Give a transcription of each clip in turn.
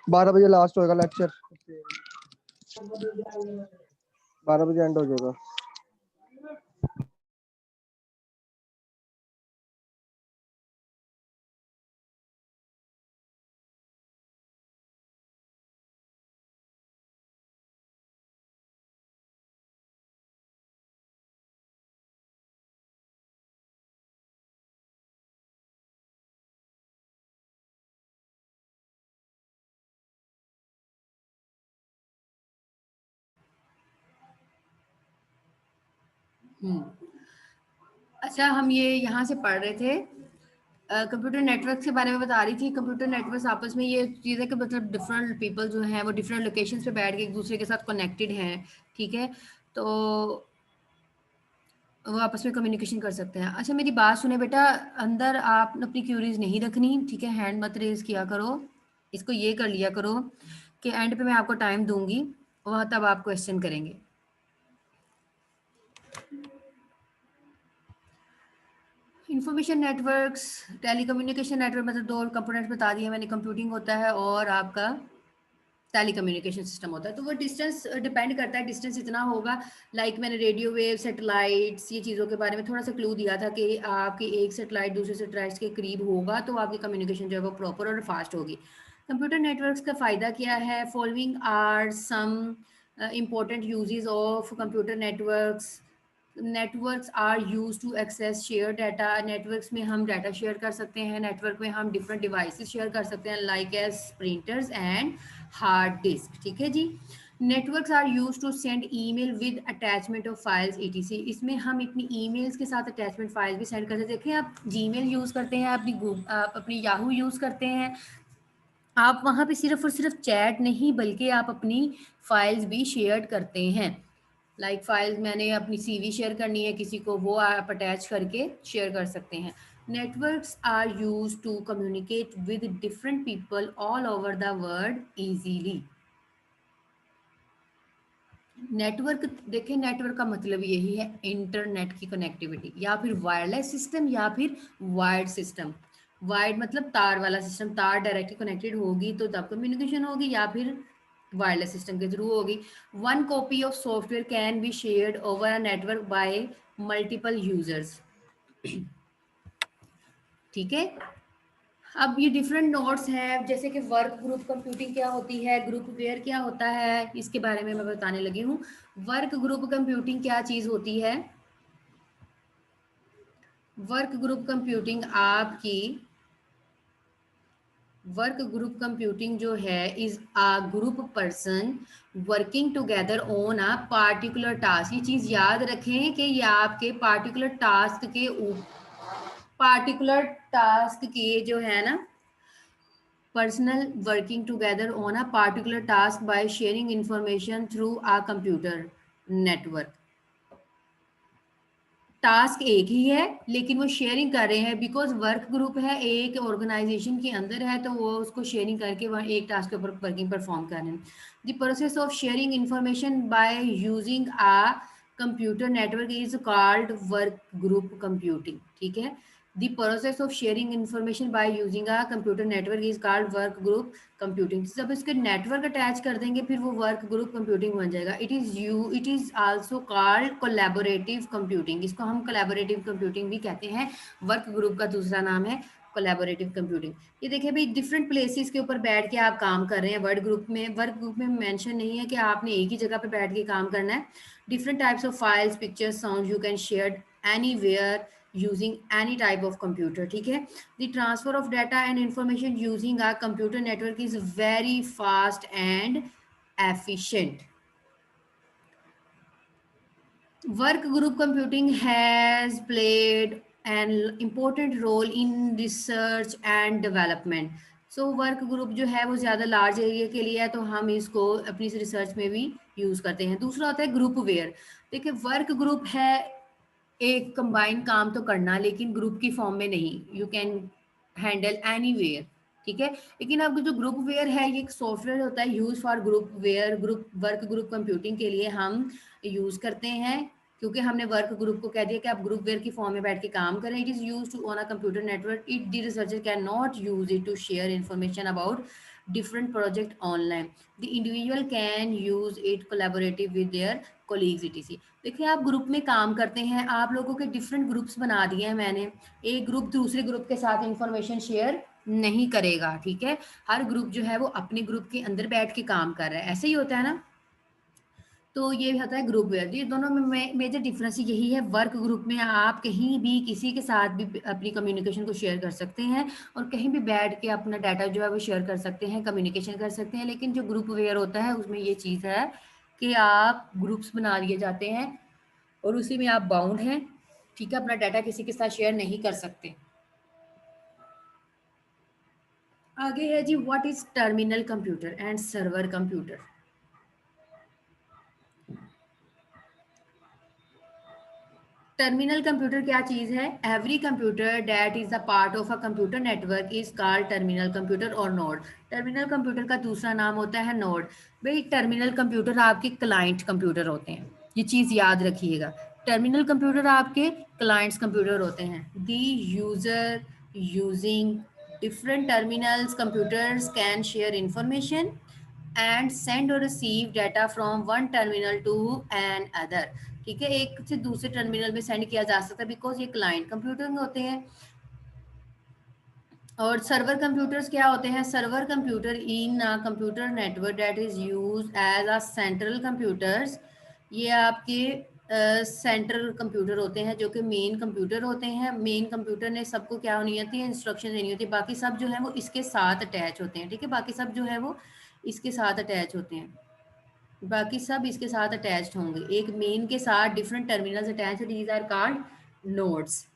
12 बजे लास्ट होएगा लेक्चर, 12 बजे एंड हो जाएगा। अच्छा, हम ये यहाँ से पढ़ रहे थे, कंप्यूटर नेटवर्क के बारे में बता रही थी। कंप्यूटर नेटवर्क आपस में ये चीज़ है कि मतलब डिफरेंट पीपल जो हैं वो डिफरेंट लोकेशंस पे बैठ के एक दूसरे के साथ कनेक्टेड हैं, ठीक है, तो वो आपस में कम्युनिकेशन कर सकते हैं। अच्छा मेरी बात सुने बेटा, अंदर आप अपनी क्यूरीज नहीं रखनी, ठीक है, हैंड मत रेज किया करो, इसको ये कर लिया करो कि एंड पे मैं आपको टाइम दूंगी, वहाँ तब आप क्वेश्चन करेंगे। इंफॉर्मेशन नेटवर्क्स, टेलीकम्युनिकेशन नेटवर्क, मतलब दो कंपोनेंट्स बता दिए मैंने, कंप्यूटिंग होता है और आपका टेलीकम्युनिकेशन सिस्टम होता है। तो वो डिस्टेंस डिपेंड करता है, डिस्टेंस इतना होगा, लाइक मैंने रेडियो वेव, सैटेलाइट्स, ये चीज़ों के बारे में थोड़ा सा क्लू दिया था कि आपकी एक सैटेलाइट दूसरे सैटेलाइट्स के करीब होगा तो आपकी कम्युनिकेशन जो है वो प्रॉपर और फास्ट होगी। कंप्यूटर नेटवर्क्स का फ़ायदा क्या है? Following are some important uses of computer networks. Networks are use to access share data. Networks में हम डाटा शेयर कर सकते हैं, नेटवर्क में हम डिफरेंट डिवाइसेस शेयर कर सकते हैं, like as printers and hard disk, ठीक है जी। Networks are use to send email with attachment of files etc। इसमें हम अपनी ईमेल्स के साथ अटैचमेंट फाइल भी सेंड कर सकते हैं। देखें, आप जीमेल यूज़ करते हैं, आप अपनी याहू यूज़ करते हैं, आप वहाँ पे सिर्फ और सिर्फ चैट नहीं बल्कि आप अपनी फाइल्स भी शेयर करते हैं। लाइक फाइल्स, मैंने अपनी सीवी शेयर करनी है किसी को, वो आप अटैच करके शेयर कर सकते हैं। Networks are use to communicate with different people all over the world easily. Network देखें, नेटवर्क का मतलब यही है इंटरनेट की कनेक्टिविटी, या फिर वायरलेस सिस्टम या फिर वायर्ड सिस्टम। वायर्ड मतलब तार वाला सिस्टम, तार डायरेक्टली कनेक्टेड होगी तो तब कम्युनिकेशन होगी, या फिर वायरलेस सिस्टम के थ्रू होगी। One copy of software can be shared over a network bye multiple users, ठीक है। अब ये डिफरेंट नोट्स हैं, जैसे कि वर्क ग्रुप कंप्यूटिंग क्या होती है, ग्रुप वेयर क्या होता है, इसके बारे में मैं बताने लगी हूँ। वर्क ग्रुप कंप्यूटिंग क्या चीज़ होती है? वर्क ग्रुप कंप्यूटिंग आपकी, वर्क ग्रुप कंप्यूटिंग जो है is a group person working together on a particular task. ये चीज़ याद रखें कि ये आपके पार्टिकुलर टास्क के जो है ना, personal working together on a particular task by sharing information through a computer network. Task एक ही है लेकिन वो शेयरिंग कर रहे हैं, बिकॉज वर्क ग्रुप है, एक ऑर्गेनाइजेशन के अंदर है, तो वो उसको शेयरिंग करके वहाँ एक टास्क के ऊपर वर्किंग परफॉर्म कर रहे हैं। The process of sharing information by using a computer network is called work group computing, ठीक है। The process of sharing information by using a computer network is called work group computing. जब इसके network attach कर देंगे फिर वो work group computing बन जाएगा. It is also called collaborative computing. इसको हम कोलैबोरेटिव कंप्यूटिंग भी कहते हैं. वर्क ग्रुप का दूसरा नाम है कोलैबोरेटिव कंप्यूटिंग. ये देखिए भाई, डिफरेंट प्लेसेस के ऊपर बैठ के आप काम कर रहे हैं. वर्क ग्रुप में मेंशन नहीं है कि आपने एक ही जगह पे बैठ के काम करना है. Different types of files, pictures, sound you can share anywhere using any type of computer. ठीक है. The transfer of data and information using a computer network is very fast and efficient. Work group computing has played an important role in research and development. So work group जो है वो ज़्यादा large area के लिए है, तो हम इसको अपनी रिसर्च में भी यूज़ करते हैं. दूसरा होता है ग्रुप वेयर. देखिए, वर्क ग्रुप है एक कंबाइन काम तो करना, लेकिन ग्रुप की फॉर्म में नहीं. You can handle anywhere. ठीक है. लेकिन अब जो ग्रुप वेयर है ये एक सॉफ्टवेयर होता है use for groupware. Work group computing के लिए हम यूज करते हैं, क्योंकि हमने वर्क ग्रुप को कह दिया कि आप ग्रुप वेयर की फॉर्म में बैठ के काम करें. It is use to on a computer network. It the researcher can not use it to share information about different project online. The individual can use it collaborative with their colleagues etc. देखिए, आप group में काम करते हैं, आप लोगों के different groups बना दिए हैं मैंने. एक ग्रुप दूसरे ग्रुप के साथ इंफॉर्मेशन शेयर नहीं करेगा. ठीक है. हर ग्रुप जो है वो अपने ग्रुप के अंदर बैठ के काम कर रहा है. ऐसे ही होता है ना. तो ये होता है ग्रुप वेयर. ये दोनों में मेजर डिफरेंस यही है. वर्क ग्रुप में आप कहीं भी किसी के साथ भी अपनी कम्युनिकेशन को शेयर कर सकते हैं और कहीं भी बैठ के अपना डाटा जो है वो शेयर कर सकते हैं, कम्युनिकेशन कर सकते हैं. लेकिन जो ग्रुप वेयर होता है उसमें ये चीज़ है कि आप ग्रुप्स बना दिए जाते हैं और उसी में आप बाउंड हैं. ठीक है. अपना डाटा किसी के साथ शेयर नहीं कर सकते. आगे है जी, what is terminal computer and server computer. Terminal computer क्या चीज़ है? Every computer that is a part of a computer network is called terminal computer और नोड. टर्मिनल कंप्यूटर का दूसरा नाम होता है नोड. भाई, टर्मिनल कंप्यूटर आपके क्लाइंट कंप्यूटर होते हैं. ये चीज़ याद रखिएगा. टर्मिनल कंप्यूटर आपके क्लाइंट्स कंप्यूटर होते हैं. The user using different terminals computers can share information and send or receive data from one terminal to another. ठीक है. एक से दूसरे टर्मिनल में सेंड किया जा सकता है बिकॉज ये क्लाइंट कंप्यूटर होते हैं. और सर्वर कंप्यूटर्स क्या होते हैं? Server computer in computer network that is use as a central computers. ये आपके सेंट्रल कंप्यूटर होते हैं जो कि मेन कंप्यूटर होते हैं. मेन कंप्यूटर ने सबको क्या होनी होती है? इंस्ट्रक्शन देनी होती है. बाकी सब जो है वो इसके साथ अटैच होते हैं. ठीक है. बाकी सब जो है वो इसके साथ अटैच होते हैं. बाकी सब इसके साथ अटैच्ड होंगे. एक मेन के साथ different terminals attach. These are called nodes.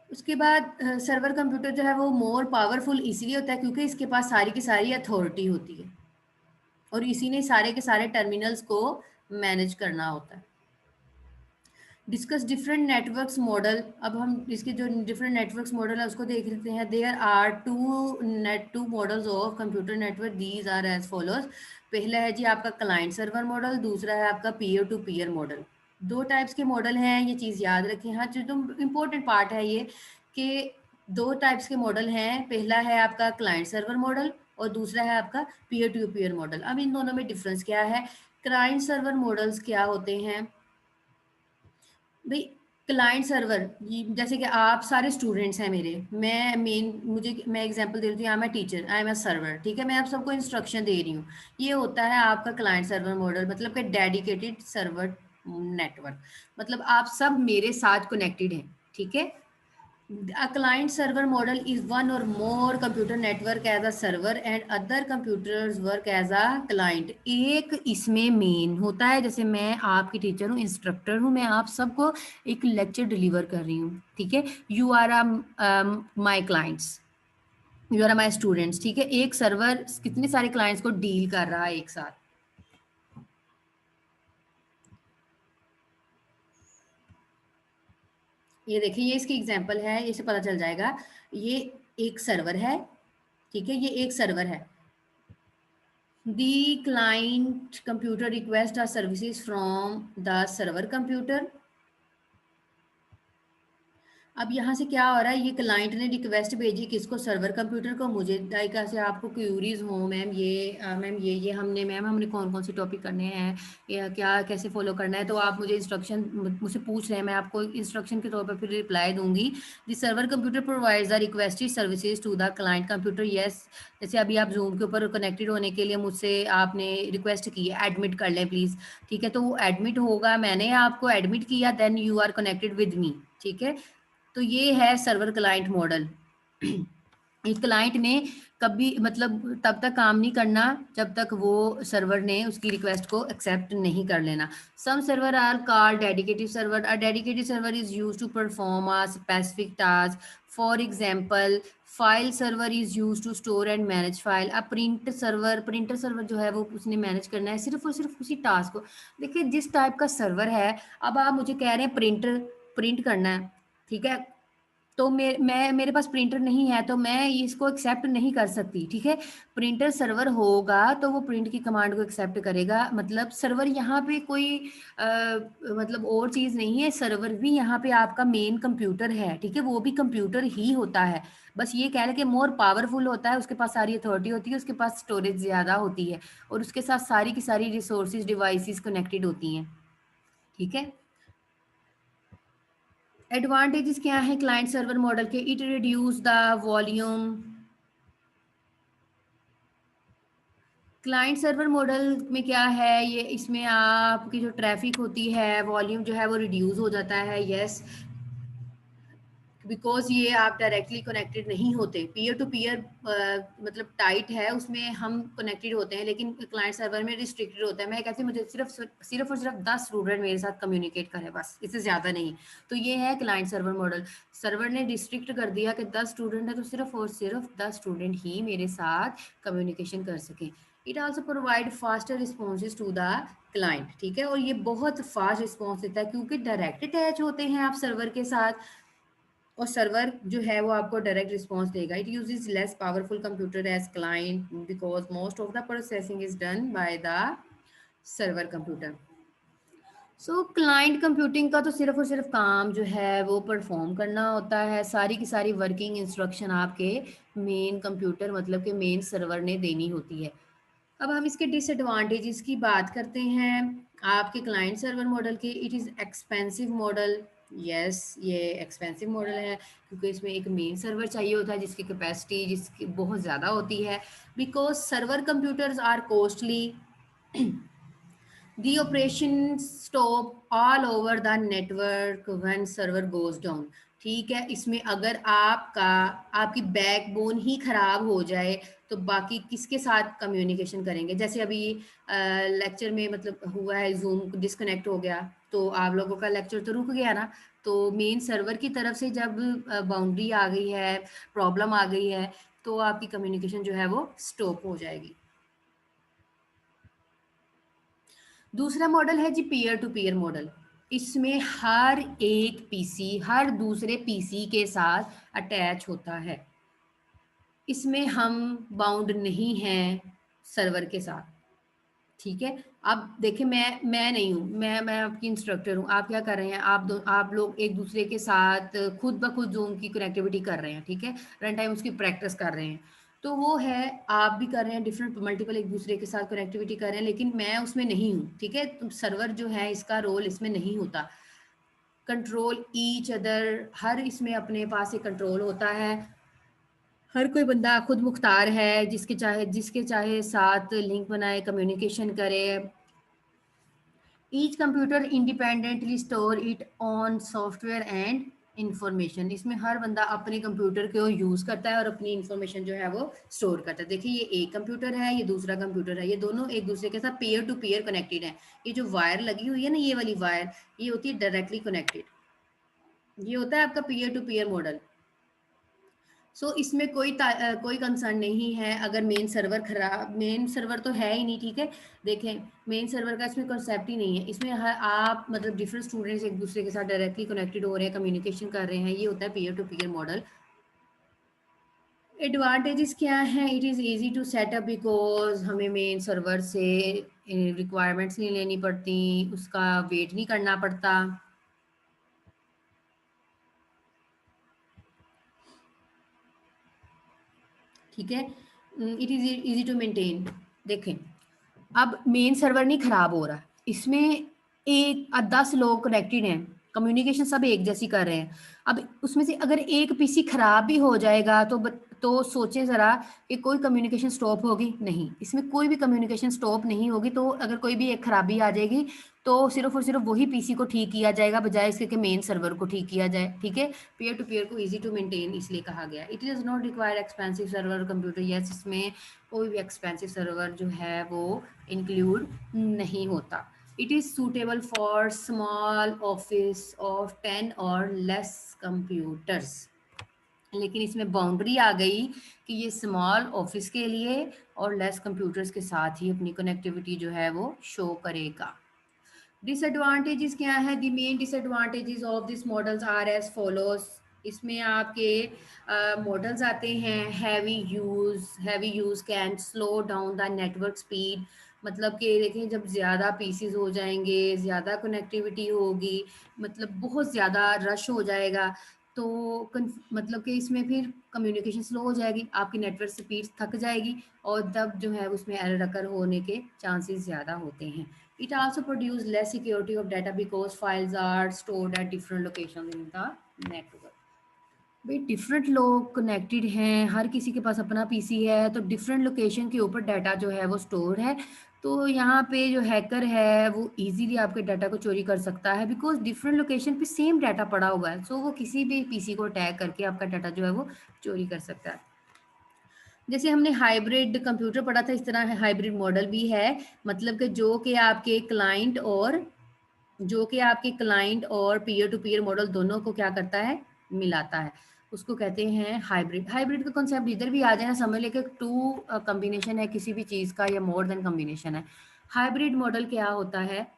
उसके बाद सर्वर कंप्यूटर जो है वो मोर पावरफुल इसलिए होता है क्योंकि इसके पास सारी की सारी अथॉरिटी होती है और इसी ने सारे के सारे टर्मिनल्स को मैनेज करना होता है. Discuss different networks model. अब हम इसके जो डिफरेंट नेटवर्क्स मॉडल है उसको देख लेते हैं. There are two models of computer network. These are as follows. पहला है जी आपका क्लाइंट सर्वर मॉडल. दूसरा है आपका पीयर टू पीयर मॉडल. दो टाइप्स के मॉडल हैं, ये चीज़ याद रखें. हाँ, जो इम्पोर्टेंट पार्ट है ये कि दो टाइप्स के मॉडल हैं. पहला है आपका क्लाइंट सर्वर मॉडल और दूसरा है आपका पीयर टू पीयर मॉडल. अब इन दोनों में डिफरेंस क्या है? क्लाइंट सर्वर मॉडल्स क्या होते हैं भाई? क्लाइंट सर्वर, जैसे कि आप सारे स्टूडेंट्स हैं मेरे, मैं एग्जांपल दे रही हूँ. I am teacher, I am a server. ठीक है. मैं आप सबको इंस्ट्रक्शन दे रही हूँ. ये होता है आपका क्लाइंट सर्वर मॉडल. मतलब कि डेडिकेटेड सर्वर नेटवर्क. मतलब आप सब मेरे साथ कनेक्टेड हैं. ठीक है. A client server model is one or more computer network as a server and other computers work as a client. एक इसमें मेन होता है, जैसे मैं आपकी टीचर हूँ, इंस्ट्रक्टर हूँ, मैं आप सबको एक लेक्चर डिलीवर कर रही हूँ. ठीक है. You are my clients, you are my students. ठीक है. एक सर्वर कितने सारे क्लाइंट्स को डील कर रहा है एक साथ. ये देखिए, ये इसकी एग्जांपल है, ये से पता चल जाएगा. ये एक सर्वर है. ठीक है. ये एक सर्वर है. The client computer requests a services from the server computer. अब यहाँ से क्या हो रहा है, ये क्लाइंट ने रिक्वेस्ट भेजी किसको, सर्वर कंप्यूटर को। मुझे लाइक ऐसे आपको क्यूरीज हो मैम ये हमने मैम हमने कौन कौन से टॉपिक करने हैं या क्या कैसे फॉलो करना है, तो आप मुझे इंस्ट्रक्शन मुझसे पूछ रहे हैं, मैं आपको इंस्ट्रक्शन के तौर पर फिर रिप्लाई दूंगी। The server computer provides the requested services to the client computer. Yes, जैसे अभी आप जूम के ऊपर कनेक्टेड होने के लिए मुझसे आपने रिक्वेस्ट की है एडमिट कर लें प्लीज़, ठीक है, तो वो एडमिट होगा, मैंने आपको एडमिट किया, then you are connected with me, ठीक है। तो ये है सर्वर क्लाइंट मॉडल। एक क्लाइंट ने कभी मतलब तब तक काम नहीं करना जब तक वो सर्वर ने उसकी रिक्वेस्ट को एक्सेप्ट नहीं कर लेना। Some server are called dedicated server. A dedicated server is used to perform a specific task. For example file server is used to store and manage file. A printer server जो है वो उसने manage करना है सिर्फ और सिर्फ उसी टास्क को। देखिए जिस टाइप का सर्वर है, अब आप मुझे कह रहे हैं प्रिंटर प्रिंट करना है, ठीक है, तो मैं मेरे पास प्रिंटर नहीं है तो मैं इसको एक्सेप्ट नहीं कर सकती, ठीक है। प्रिंटर सर्वर होगा तो वो प्रिंट की कमांड को एक्सेप्ट करेगा। मतलब सर्वर यहाँ पे कोई मतलब और चीज़ नहीं है, सर्वर भी यहाँ पे आपका मेन कंप्यूटर है, ठीक है, वो भी कंप्यूटर ही होता है। बस ये कह लें कि मोर पावरफुल होता है, उसके पास सारी अथॉरिटी होती है, उसके पास स्टोरेज ज़्यादा होती है और उसके साथ सारी की सारी रिसोर्सेज डिवाइसेस कनेक्टेड होती हैं, ठीक है। एडवांटेजेस क्या है क्लाइंट सर्वर मॉडल के? It reduce the volume. Client server model में क्या है, ये इसमें आपकी जो ट्रैफिक होती है, वॉल्यूम जो है वो रिड्यूस हो जाता है। यस, बिकॉज ये आप डायरेक्टली कनेक्टेड नहीं होते, पीयर टू पीयर मतलब टाइट है, उसमें हम कनेक्टेड होते हैं, लेकिन क्लाइंट सर्वर में रिस्ट्रिक्टेड होता है। मैं कहती हूँ मुझे सिर्फ और सिर्फ 10 स्टूडेंट मेरे साथ कम्युनिकेट करें, बस, इससे ज़्यादा नहीं। तो ये है क्लाइंट सर्वर मॉडल। सर्वर ने रिस्ट्रिक्ट कर दिया कि 10 स्टूडेंट है तो सिर्फ और सिर्फ 10 स्टूडेंट ही मेरे साथ कम्युनिकेशन कर सकें। It also provide faster responses to the client, ठीक है, और ये बहुत फास्ट रिस्पॉन्स देता है क्योंकि डायरेक्ट अटैच होते हैं आप सर्वर के साथ, और सर्वर जो है वो आपको डायरेक्ट रिस्पॉन्स देगा। It uses less powerful computer as client because most of the processing is done by the server computer. So client computing का तो सिर्फ और सिर्फ काम जो है वो परफॉर्म करना होता है, सारी की सारी वर्किंग इंस्ट्रक्शन आपके मेन कंप्यूटर मतलब के मेन सर्वर ने देनी होती है। अब हम इसके डिसएडवांटेजेस की बात करते हैं आपके क्लाइंट सर्वर मॉडल के। It is expensive model. Yes, ये एक्सपेंसिव मॉडल है क्योंकि इसमें एक मेन सर्वर चाहिए होता है जिसकी कैपेसिटी जिसकी बहुत ज़्यादा होती है। Because server computers are costly, the operation stop all over the network when server goes down, ठीक है। इसमें अगर आपकी बैकबोन ही खराब हो जाए तो बाकी किसके साथ कम्युनिकेशन करेंगे? जैसे अभी लेक्चर में मतलब हुआ है, जूम डिस्कनेक्ट हो गया तो आप लोगों का लेक्चर तो रुक गया ना। तो मेन सर्वर की तरफ से जब बाउंड्री आ गई है, प्रॉब्लम आ गई है, तो आपकी कम्युनिकेशन जो है वो स्टॉप हो जाएगी। दूसरा मॉडल है जी पीयर टू पीयर मॉडल। इसमें हर एक पीसी हर दूसरे पीसी के साथ अटैच होता है। इसमें हम बाउंड नहीं हैं सर्वर के साथ, ठीक है। अब देखिए मैं नहीं हूँ, मैं आपकी इंस्ट्रक्टर हूँ। आप क्या कर रहे हैं, आप लोग एक दूसरे के साथ खुद ब खुद जूम की कनेक्टिविटी कर रहे हैं, ठीक है, रन टाइम उसकी प्रैक्टिस कर रहे हैं। तो वो है, आप भी कर रहे हैं, डिफरेंट मल्टीपल एक दूसरे के साथ कनेक्टिविटी कर रहे हैं, लेकिन मैं उसमें नहीं हूँ, ठीक है। तो सर्वर जो है इसका रोल इसमें नहीं होता। कंट्रोल ईच अदर, हर इसमें अपने पास एक कंट्रोल होता है। हर कोई बंदा खुद मुख्तार है, जिसके चाहे साथ लिंक बनाए, कम्युनिकेशन करे। Each computer independently store it on software and information. इसमें हर बंदा अपने कंप्यूटर को यूज़ करता है और अपनी इंफॉर्मेशन जो है वो स्टोर करता है। देखिए ये एक कंप्यूटर है, ये दूसरा कंप्यूटर है, ये दोनों एक दूसरे के साथ पेयर टू पेयर कनेक्टेड है। ये जो वायर लगी हुई है ना, ये वाली वायर, ये होती है डायरेक्टली कनेक्टेड। ये होता है आपका पीयर टू पीयर मॉडल। सो इसमें कोई कंसर्न नहीं है अगर मेन सर्वर तो है ही नहीं, ठीक है। देखें मेन सर्वर का इसमें कॉन्सेप्ट ही नहीं है। इसमें आप मतलब डिफरेंट स्टूडेंट्स एक दूसरे के साथ डायरेक्टली कनेक्टेड हो रहे हैं, कम्युनिकेशन कर रहे हैं, ये होता है peer to peer model. Advantages क्या हैं? It is easy to setup because हमें मेन सर्वर से रिक्वायरमेंट्स नहीं लेनी पड़ती, उसका वेट नहीं करना पड़ता। ठीक है, it is easy to maintain. देखें, अब मेन सर्वर नहीं खराब हो रहा, इसमें 10 लोग कनेक्टेड हैं, कम्युनिकेशन सब एक जैसी कर रहे हैं। अब उसमें से अगर एक पीसी खराब भी हो जाएगा तो सोचें ज़रा कि कोई कम्युनिकेशन स्टॉप होगी? नहीं, इसमें कोई भी कम्युनिकेशन स्टॉप नहीं होगी। तो अगर कोई भी एक खराबी आ जाएगी तो सिर्फ और सिर्फ वही पीसी को ठीक किया जाएगा, बजाय इसके कि मेन सर्वर को ठीक किया जाए। ठीक है, पीयर टू पीयर को ईजी टू मेंटेन इसलिए कहा गया। It does not require expensive server computer. Yes, इसमें कोई भी एक्सपेंसिव सर्वर जो है वो इंक्लूड नहीं होता। It is suitable for small office of 10 और लेस कंप्यूटर्स। लेकिन इसमें बाउंड्री आ गई कि ये स्मॉल ऑफिस के लिए और लेस कंप्यूटर्स के साथ ही अपनी कनेक्टिविटी जो है वो शो करेगा। डिसएडवांटेजेस क्या है? The main disadvantages of this models are as follows. इसमें आपके मॉडल्स आते हैं। Heavy use can slow down the network speed. मतलब कि देखें, जब ज़्यादा पीसीज हो जाएंगे, ज़्यादा कनेक्टिविटी होगी, मतलब बहुत ज़्यादा रश हो जाएगा, तो मतलब कि इसमें फिर कम्युनिकेशन स्लो हो जाएगी, आपकी नेटवर्क स्पीड थक जाएगी और तब जो है उसमें एरर अकर होने के चांसेस ज़्यादा होते हैं। It also produces less security of data because files are stored at different locations in the network. भाई डिफरेंट लोग कनेक्टेड हैं, हर किसी के पास अपना पीसी है, तो डिफरेंट लोकेशन के ऊपर डाटा जो है वो स्टोर है। तो यहाँ पे जो हैकर है वो इजीली आपके डाटा को चोरी कर सकता है, बिकॉज डिफरेंट लोकेशन पे सेम डाटा पड़ा हुआ है। सो वो किसी भी पीसी को अटैक करके आपका डाटा जो है वो चोरी कर सकता है। जैसे हमने हाइब्रिड कंप्यूटर पढ़ा था, इस तरह हाइब्रिड मॉडल भी है। मतलब कि जो कि आपके क्लाइंट और पीयर टू पीयर मॉडल दोनों को क्या करता है, मिलाता है। उसको कहते हैं हाइब्रिड। हाइब्रिड का कॉन्सेप्ट इधर भी आ जाए ना, समझ लेके टू कम्बिनेशन है किसी भी चीज़ का या मोर देन कम्बिनेशन है। हाइब्रिड मॉडल क्या होता है?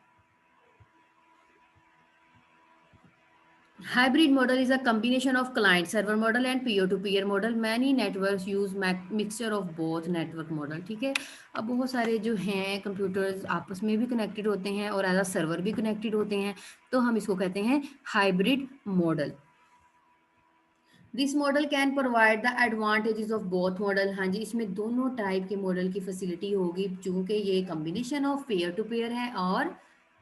Hybrid model is a combination of client server model and peer to peer model. Many networks use mixture of both network model. ठीक है, अब बहुत सारे जो हैं कंप्यूटर्स आपस में भी कनेक्टेड होते हैं और एज अ सर्वर भी कनेक्टेड होते हैं, तो हम इसको कहते हैं hybrid model. This model can provide the advantages of both model. हाँ जी, इसमें दोनों टाइप के मॉडल की फैसिलिटी होगी, चूंकि ये combination of pair to pair है और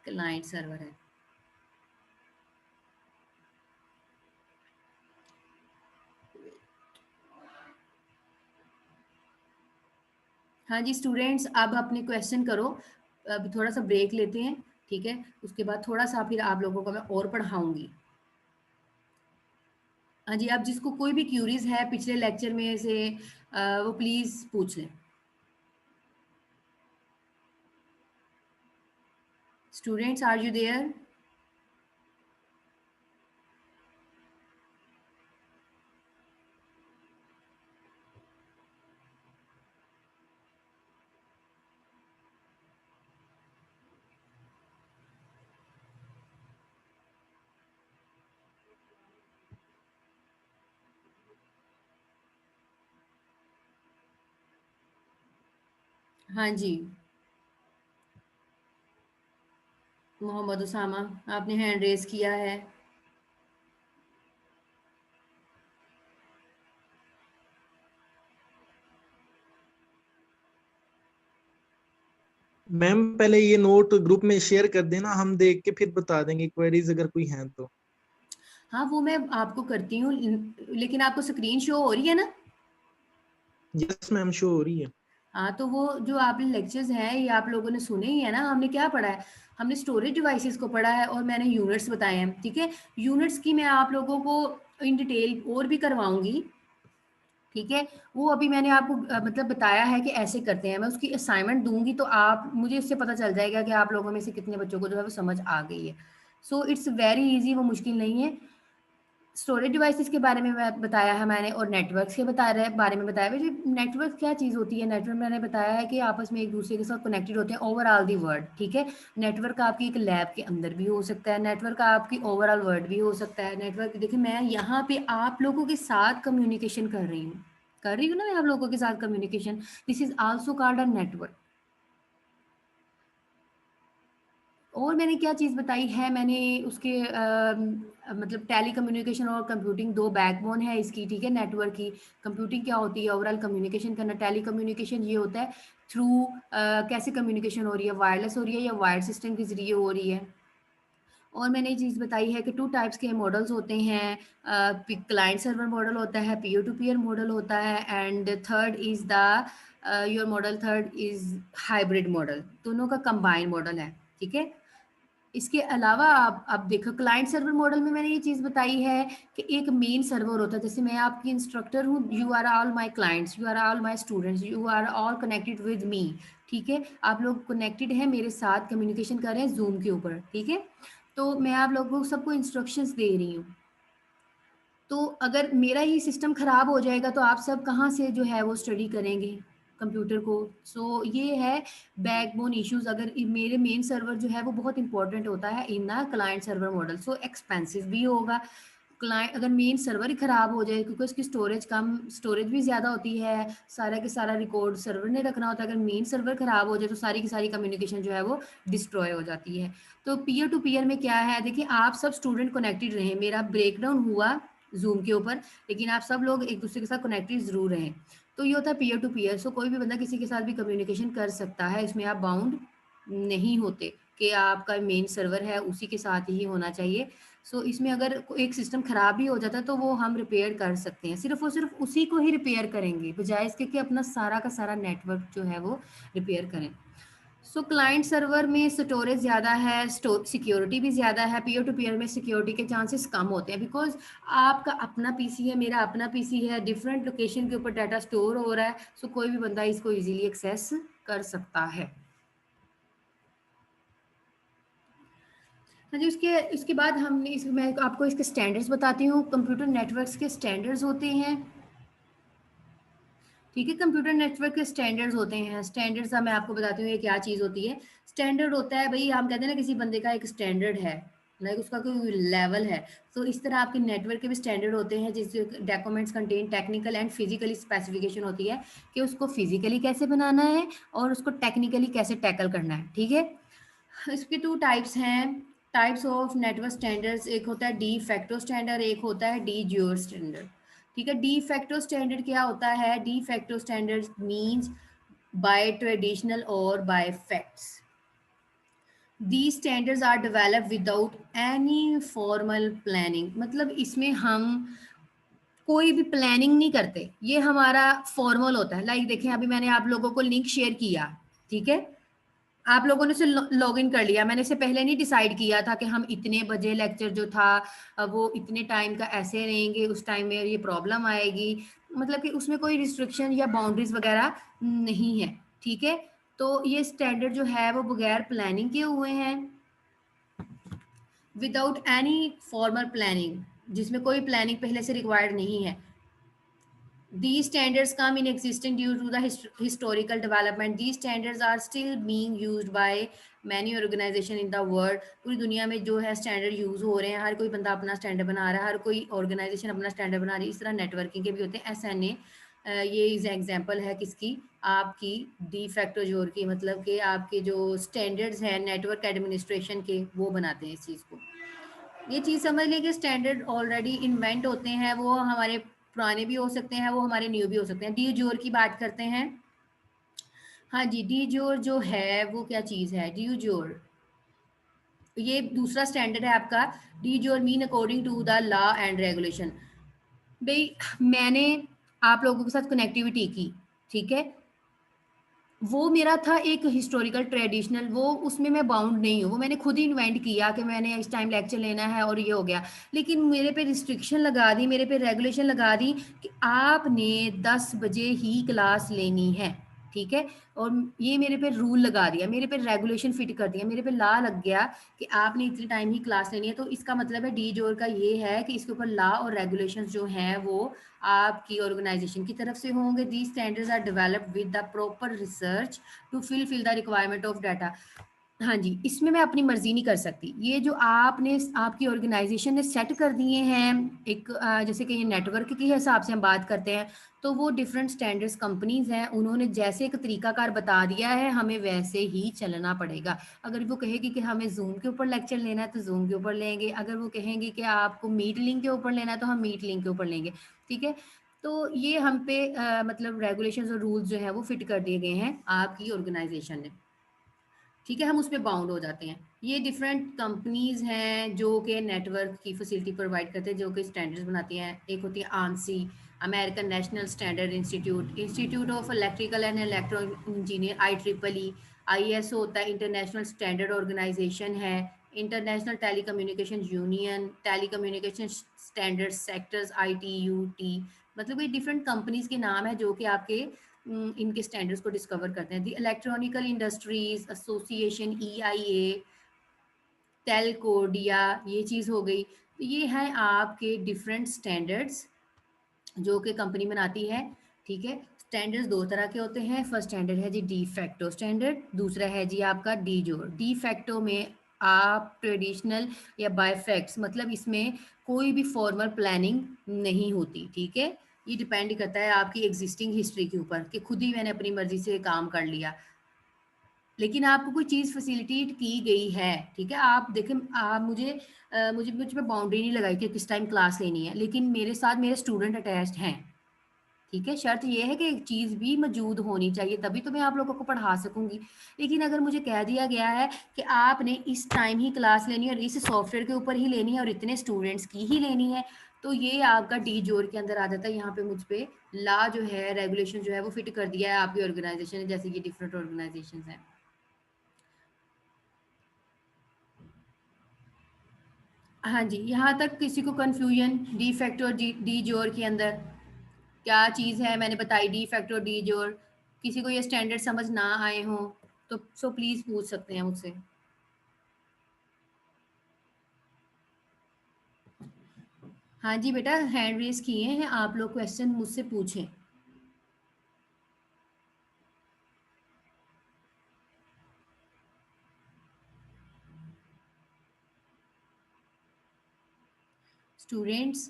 क्लाइंट सर्वर है। हाँ जी स्टूडेंट्स, अब अपने क्वेश्चन करो। अब थोड़ा सा ब्रेक लेते हैं, ठीक है, उसके बाद थोड़ा सा फिर आप लोगों को मैं और पढ़ाऊंगी। हाँ जी, अब जिसको कोई भी क्यूरीज है पिछले लेक्चर में से वो प्लीज़ पूछ लें। Students, are you there? हाँ जी, मोहम्मद उसामा, आपने हैंड रेज किया है। मैम पहले ये नोट ग्रुप में शेयर कर देना, हम देख के फिर बता देंगे क्वेरीज अगर कोई हैं तो। हाँ वो मैं आपको करती हूँ, लेकिन आपको स्क्रीन शो हो रही है ना? यस मैम, शो हो रही है। हाँ, तो वो जो आपने लेक्चर्स हैं ये आप लोगों ने सुने ही है ना। हमने क्या पढ़ा है? हमने स्टोरेज डिवाइसेस को पढ़ा है और मैंने यूनिट्स बताए हैं। ठीक है, यूनिट्स की मैं आप लोगों को इन डिटेल और भी करवाऊंगी। ठीक है, वो अभी मैंने आपको मतलब बताया है कि ऐसे करते हैं। मैं उसकी असाइनमेंट दूंगी तो आप मुझे इससे पता चल जाएगा कि आप लोगों में से कितने बच्चों को जो है वो समझ आ गई है। सो इट्स वेरी इजी, वो मुश्किल नहीं है। स्टोरेज डिवाइसेस के बारे में बताया है मैंने, और नेटवर्क्स के बारे में बताया। वैसे नेटवर्क क्या चीज़ होती है? नेटवर्क मैंने बताया है कि आपस में एक दूसरे के साथ कनेक्टेड होते हैं ओवरऑल दी वर्ल्ड। ठीक है, नेटवर्क आपकी एक लैब के अंदर भी हो सकता है, नेटवर्क आपकी ओवरऑल वर्ल्ड भी हो सकता है। नेटवर्क देखिए, मैं यहाँ पे आप लोगों के साथ कम्युनिकेशन कर रही हूँ ना, मैं आप लोगों के साथ communication. This is also called a network. और मैंने क्या चीज़ बताई है, मैंने उसके मतलब टेली कम्युनिकेशन और कंप्यूटिंग दो बैकबोन है इसकी, ठीक है, नेटवर्क की। कंप्यूटिंग क्या होती है, ओवरऑल कम्युनिकेशन करना। टेली कम्युनिकेशन ये होता है थ्रू कैसे कम्युनिकेशन हो रही है, वायरलेस हो रही है या वायर्ड सिस्टम के ज़रिए हो रही है। और मैंने ये चीज़ बताई है कि 2 टाइप्स के मॉडल्स होते हैं, क्लाइंट सर्वर मॉडल होता है, पीयर टू पीयर मॉडल होता है, and third is the your model, third is hybrid model, दोनों का कंबाइंड मॉडल है, ठीक है। इसके अलावा आप अब देखो क्लाइंट सर्वर मॉडल में मैंने ये चीज़ बताई है कि एक मेन सर्वर होता है, जैसे मैं आपकी इंस्ट्रक्टर हूँ, you are all my clients, you are all my students, you are all connected with me, ठीक है। आप लोग कनेक्टेड हैं मेरे साथ, कम्युनिकेशन कर रहे हैं जूम के ऊपर, ठीक है। तो मैं आप लोगों को सबको इंस्ट्रक्शंस दे रही हूँ। तो अगर मेरा ही सिस्टम ख़राब हो जाएगा तो आप सब कहाँ से जो है वो स्टडी करेंगे कंप्यूटर को। सो ये है बैकबोन इश्यूज। अगर मेरे मेन सर्वर जो है वो बहुत इंपॉर्टेंट होता है इन ना client server model, so expensive भी होगा। क्लाइंट अगर मेन सर्वर ही ख़राब हो जाए क्योंकि उसकी स्टोरेज भी ज़्यादा होती है, सारा के सारा रिकॉर्ड सर्वर ने रखना होता है। अगर मेन सर्वर ख़राब हो जाए तो सारी की सारी कम्युनिकेशन जो है वो डिस्ट्रॉय हो जाती है। तो पीयर टू पीयर में क्या है, देखिए आप सब स्टूडेंट कनेक्टेड रहे, मेरा ब्रेकडाउन हुआ जूम के ऊपर, लेकिन आप सब लोग एक दूसरे के साथ कनेक्टेड जरूर रहें। तो ये होता है पीयर टू पीयर। सो कोई भी बंदा किसी के साथ भी कम्युनिकेशन कर सकता है, इसमें आप बाउंड नहीं होते कि आपका मेन सर्वर है उसी के साथ ही होना चाहिए। सो इसमें अगर एक सिस्टम ख़राब भी हो जाता है तो वो हम रिपेयर कर सकते हैं, सिर्फ और सिर्फ उसी को ही रिपेयर करेंगे बजाय इसके कि अपना सारा का सारा नेटवर्क जो है वो रिपेयर करें। सो क्लाइंट सर्वर में स्टोरेज ज़्यादा है, सिक्योरिटी भी ज़्यादा है। पीयर टू पीयर में सिक्योरिटी के चांसेस कम होते हैं, बिकॉज आपका अपना पीसी है, मेरा अपना पीसी है, डिफरेंट लोकेशन के ऊपर डाटा स्टोर हो रहा है। सो कोई भी बंदा इसको इजीली एक्सेस कर सकता है। हाँ जी, इसके बाद हमने मैं आपको इसके स्टैंडर्ड्स बताती हूँ। कंप्यूटर नेटवर्क्स के स्टैंडर्ड्स होते हैं, ठीक है। कंप्यूटर नेटवर्क के स्टैंडर्ड्स होते हैं। स्टैंडर्ड्स मैं आपको बताती हूँ ये क्या चीज़ होती है। स्टैंडर्ड होता है भाई, हम कहते हैं ना किसी बंदे का एक स्टैंडर्ड है, लाइक उसका कोई लेवल है। तो इस तरह आपके नेटवर्क के भी स्टैंडर्ड होते हैं, जिससे documents contain technical and physically specification होती है कि उसको फिजिकली कैसे बनाना है और उसको टेक्निकली कैसे टैकल करना है, ठीक है। इसके 2 टाइप्स हैं, टाइप्स ऑफ नेटवर्क स्टैंडर्ड्स। एक होता है डी फैक्टो स्टैंडर्ड, एक होता है डी ज्योर स्टैंडर्ड, ठीक है। डी फैक्टो स्टैंडर्ड क्या होता है, de facto standard means by traditional or by facts. These standards are developed without any formal planning, मतलब इसमें हम कोई भी प्लानिंग नहीं करते, ये हमारा फॉर्मल होता है। लाइक देखें अभी मैंने आप लोगों को लिंक शेयर किया, ठीक है, आप लोगों ने उसे लॉग इन कर लिया। मैंने इससे पहले नहीं डिसाइड किया था कि हम इतने बजे लेक्चर जो था वो इतने टाइम का ऐसे रहेंगे, उस टाइम में ये प्रॉब्लम आएगी, मतलब कि उसमें कोई रिस्ट्रिक्शन या बाउंड्रीज वगैरह नहीं है, ठीक है। तो ये स्टैंडर्ड जो है वो बगैर प्लानिंग के हुए हैं, विदाउट एनी फॉर्मल प्लानिंग, जिसमें कोई प्लानिंग पहले से रिक्वायर्ड नहीं है। These standards come in existence due to the historical development. These standards are still being used by many organization in the world. पूरी दुनिया में जो है स्टैंडर्ड यूज़ हो रहे हैं, हर कोई बंदा अपना स्टैंडर्ड बना रहा है, हर कोई ऑर्गेनाइजेशन अपना स्टैंडर्ड बना रही है। इस तरह नेटवर्किंग के भी होते हैं। SNA ये इस एग्जांपल है किसकी, आपकी डी फैक्टो जोर की, मतलब कि आपके जो स्टैंडर्ड्स हैं नेटवर्क एडमिनिस्ट्रेशन के, वो बनाते हैं इस चीज़ को। ये चीज़ समझ लें कि स्टैंडर्ड ऑलरेडी इन्वेंट होते हैं, वो हमारे पुराने भी हो सकते हैं, वो हमारे न्यू भी हो सकते हैं। डी जोर की बात करते हैं। हाँ जी, डी जोर जो है वो क्या चीज़ है, डी जोर ये दूसरा स्टैंडर्ड है आपका। De jure mean according to the law and regulation. भाई मैंने आप लोगों के साथ कनेक्टिविटी की, ठीक है, वो मेरा था एक हिस्टोरिकल ट्रेडिशनल, वो उसमें मैं बाउंड नहीं हूँ, वो मैंने खुद ही इन्वेंट किया कि मैंने इस टाइम लेक्चर लेना है और ये हो गया। लेकिन मेरे पे रिस्ट्रिक्शन लगा दी, मेरे पे रेगुलेशन लगा दी कि आपने 10 बजे ही क्लास लेनी है, ठीक है। और ये मेरे पे रूल लगा दिया, मेरे पे रेगुलेशन फिट कर दिया, मेरे पे लॉ लग गया कि आपने इतने टाइम ही क्लास लेनी है। तो इसका मतलब है डी जोर का ये है कि इसके ऊपर लॉ और रेगुलेशंस जो हैं वो आपकी ऑर्गेनाइजेशन की तरफ से होंगे। The standards are developed with the proper research to fill the requirement of data. हाँ जी, इसमें मैं अपनी मर्जी नहीं कर सकती। ये जो आपने आपकी ऑर्गेनाइजेशन ने सेट कर दिए हैं एक जैसे कि ये नेटवर्क के हिसाब से हम बात करते हैं, तो वो डिफरेंट स्टैंडर्ड्स कंपनीज हैं, उन्होंने जैसे एक तरीकाकार बता दिया है, हमें वैसे ही चलना पड़ेगा। अगर वो कहेगी कि हमें जूम के ऊपर लेक्चर लेना है तो जूम के ऊपर लेंगे, अगर वो कहेंगे कि आपको मीट लिंक के ऊपर लेना है तो हम मीट लिंक के ऊपर लेंगे। ठीक है, तो ये हम पे मतलब रेगुलेशंस और रूल्स जो है वो फिट कर दिए गए हैं आपकी ऑर्गेनाइजेशन ने। ठीक है, हम उस पर बाउंड हो जाते हैं। ये डिफरेंट कंपनीज हैं जो कि नेटवर्क की फैसिलिटी प्रोवाइड करते हैं, जो कि स्टैंडर्ड्स बनाती हैं। एक होती है ANSI, American national standard institute, institute of electrical and electro engineer, IEEE। ISO होता है, इंटरनेशनल स्टैंडर्ड ऑर्गेनाइजेशन है। International telecommunication union, telecommunication standard sectors, ITUT। मतलब ये डिफरेंट कंपनीज के नाम है जो कि आपके इनके स्टैंडर्ड्स को डिस्कवर करते हैं। The electronical industries association, EIA, टेलकोडिया, ये चीज़ हो गई। तो ये हैं आपके डिफरेंट स्टैंडर्ड्स जो कि कंपनी बनाती है। ठीक है, स्टैंडर्ड्स दो तरह के होते हैं। फर्स्ट स्टैंडर्ड है जी डी फैक्टो स्टैंडर्ड, दूसरा है जी आपका डी जोर। डी फैक्टो में आप ट्रेडिशनल या बाय फैक्ट्स, मतलब इसमें कोई भी फॉर्मल प्लानिंग नहीं होती। ठीक है, ये डिपेंड करता है आपकी एग्जिस्टिंग हिस्ट्री के ऊपर कि खुद ही मैंने अपनी मर्जी से काम कर लिया, लेकिन आपको कोई चीज़ फैसिलिटेट की गई है। ठीक है, आप देखें, आप मुझे पे बाउंड्री नहीं लगाई कि किस टाइम क्लास लेनी है, लेकिन मेरे साथ मेरे स्टूडेंट अटैच्ड हैं। ठीक है, शर्त ये है कि एक चीज़ भी मौजूद होनी चाहिए, तभी तो मैं आप लोगों को पढ़ा सकूंगी। लेकिन अगर मुझे कह दिया गया है कि आपने इस टाइम ही क्लास लेनी है और इस सॉफ्टवेयर के ऊपर ही लेनी है और इतने स्टूडेंट्स की ही लेनी है, तो ये आपका डी जोर के अंदर आ जाता है। यहाँ पे मुझ पे ला जो है, रेगुलेशन जो है वो फिट कर दिया है आपकी ऑर्गेनाइजेशन ने, जैसे ये डिफरेंट ऑर्गेनाइजेशन हैं। हाँ जी, यहाँ तक किसी को कन्फ्यूजन डी फैक्टर और डी जोर के अंदर क्या चीज़ है? मैंने बताई डी फैक्टर डी जोर। किसी को ये स्टैंडर्ड समझ ना आए हो तो सो प्लीज़ पूछ सकते हैं मुझसे। हाँ जी बेटा, हैंड रेज किए हैं आप लोग, क्वेश्चन मुझसे पूछें। स्टूडेंट्स,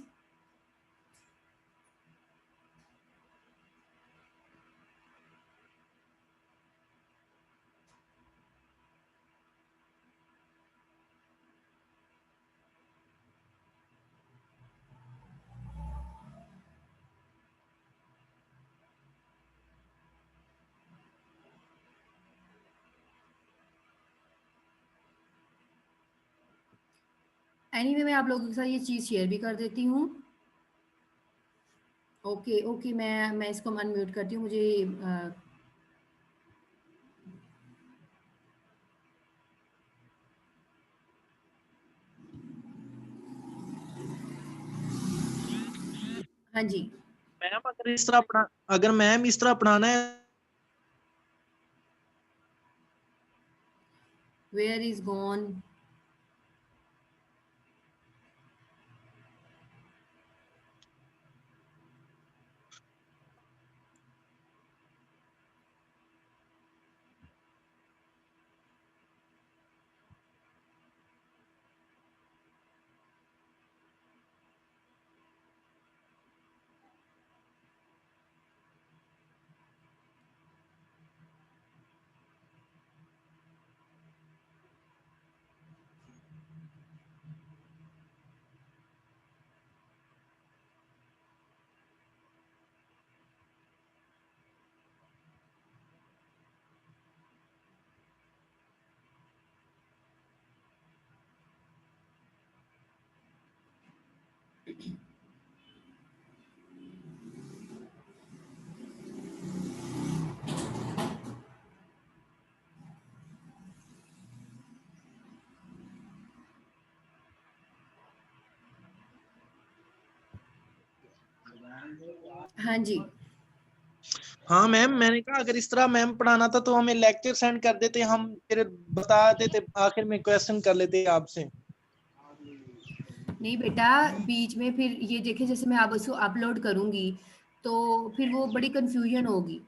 एनीवे मैं आप लोगों के साथ ये चीज़ शेयर भी कर देती हूँ। ओके ओके, मैं इसको अनम्यूट करती हूँ। मुझे हाँ जी, मैम अगर मैम इस तरह अपनाना है वेयर इज गॉन। हाँ जी, हाँ मैम, मैंने कहा अगर इस तरह मैम पढ़ाना था तो हमें लेक्चर सेंड कर देते, हम फिर बता देते, आखिर में क्वेश्चन कर लेते आपसे। नहीं बेटा, बीच में फिर ये देखे, जैसे मैं अब इसको अपलोड करूँगी तो फिर वो बड़ी कंफ्यूजन होगी।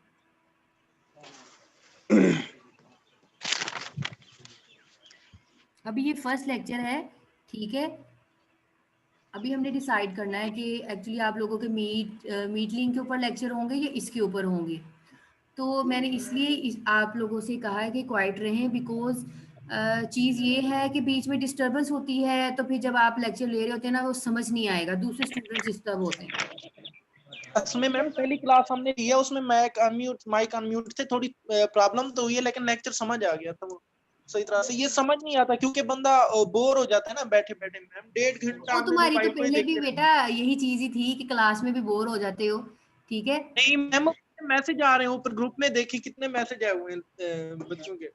अभी ये फर्स्ट लेक्चर है, ठीक है। अभी हमने डिसाइड करना है कि एक्चुअली आप लोगों के मीट लिंक के ऊपर लेक्चर होंगे या इसके ऊपर होंगे। तो मैंने इसलिए आप लोगों से कहा है कि क्वाइट रहें, बिकॉज चीज़ ये है कि बीच में डिस्टरबेंस होती है, तो फिर जब आप लेक्चर ले रहे होते हैं ना, वो समझ नहीं आएगा, दूसरे स्टूडेंट्स डिस्टर्ब होते हैं। उसमें मैम पहली क्लास हमने लिया, उसमें माइक अनम्यूट से थोड़ी प्रॉब्लम तो हुई है, लेकिन लेक्चर समझ आ गया था वो सही तरह से। ये समझ नहीं आता क्योंकि बंदा बोर हो जाता है ना बैठे बैठे। मैम 1.5 घंटा वो हमने तुम्हारी तो मोबाइल को ही पहले भी देखते रहे। बेटा यही चीज़ ही थी कि क्लास में भी बोर हो जाते हो, ठीक है। नहीं मैम, मैसेज आ रहे हैं ऊपर ग्रुप में, देखिए कितने मैसेज आए हुए हैं बच्चों के।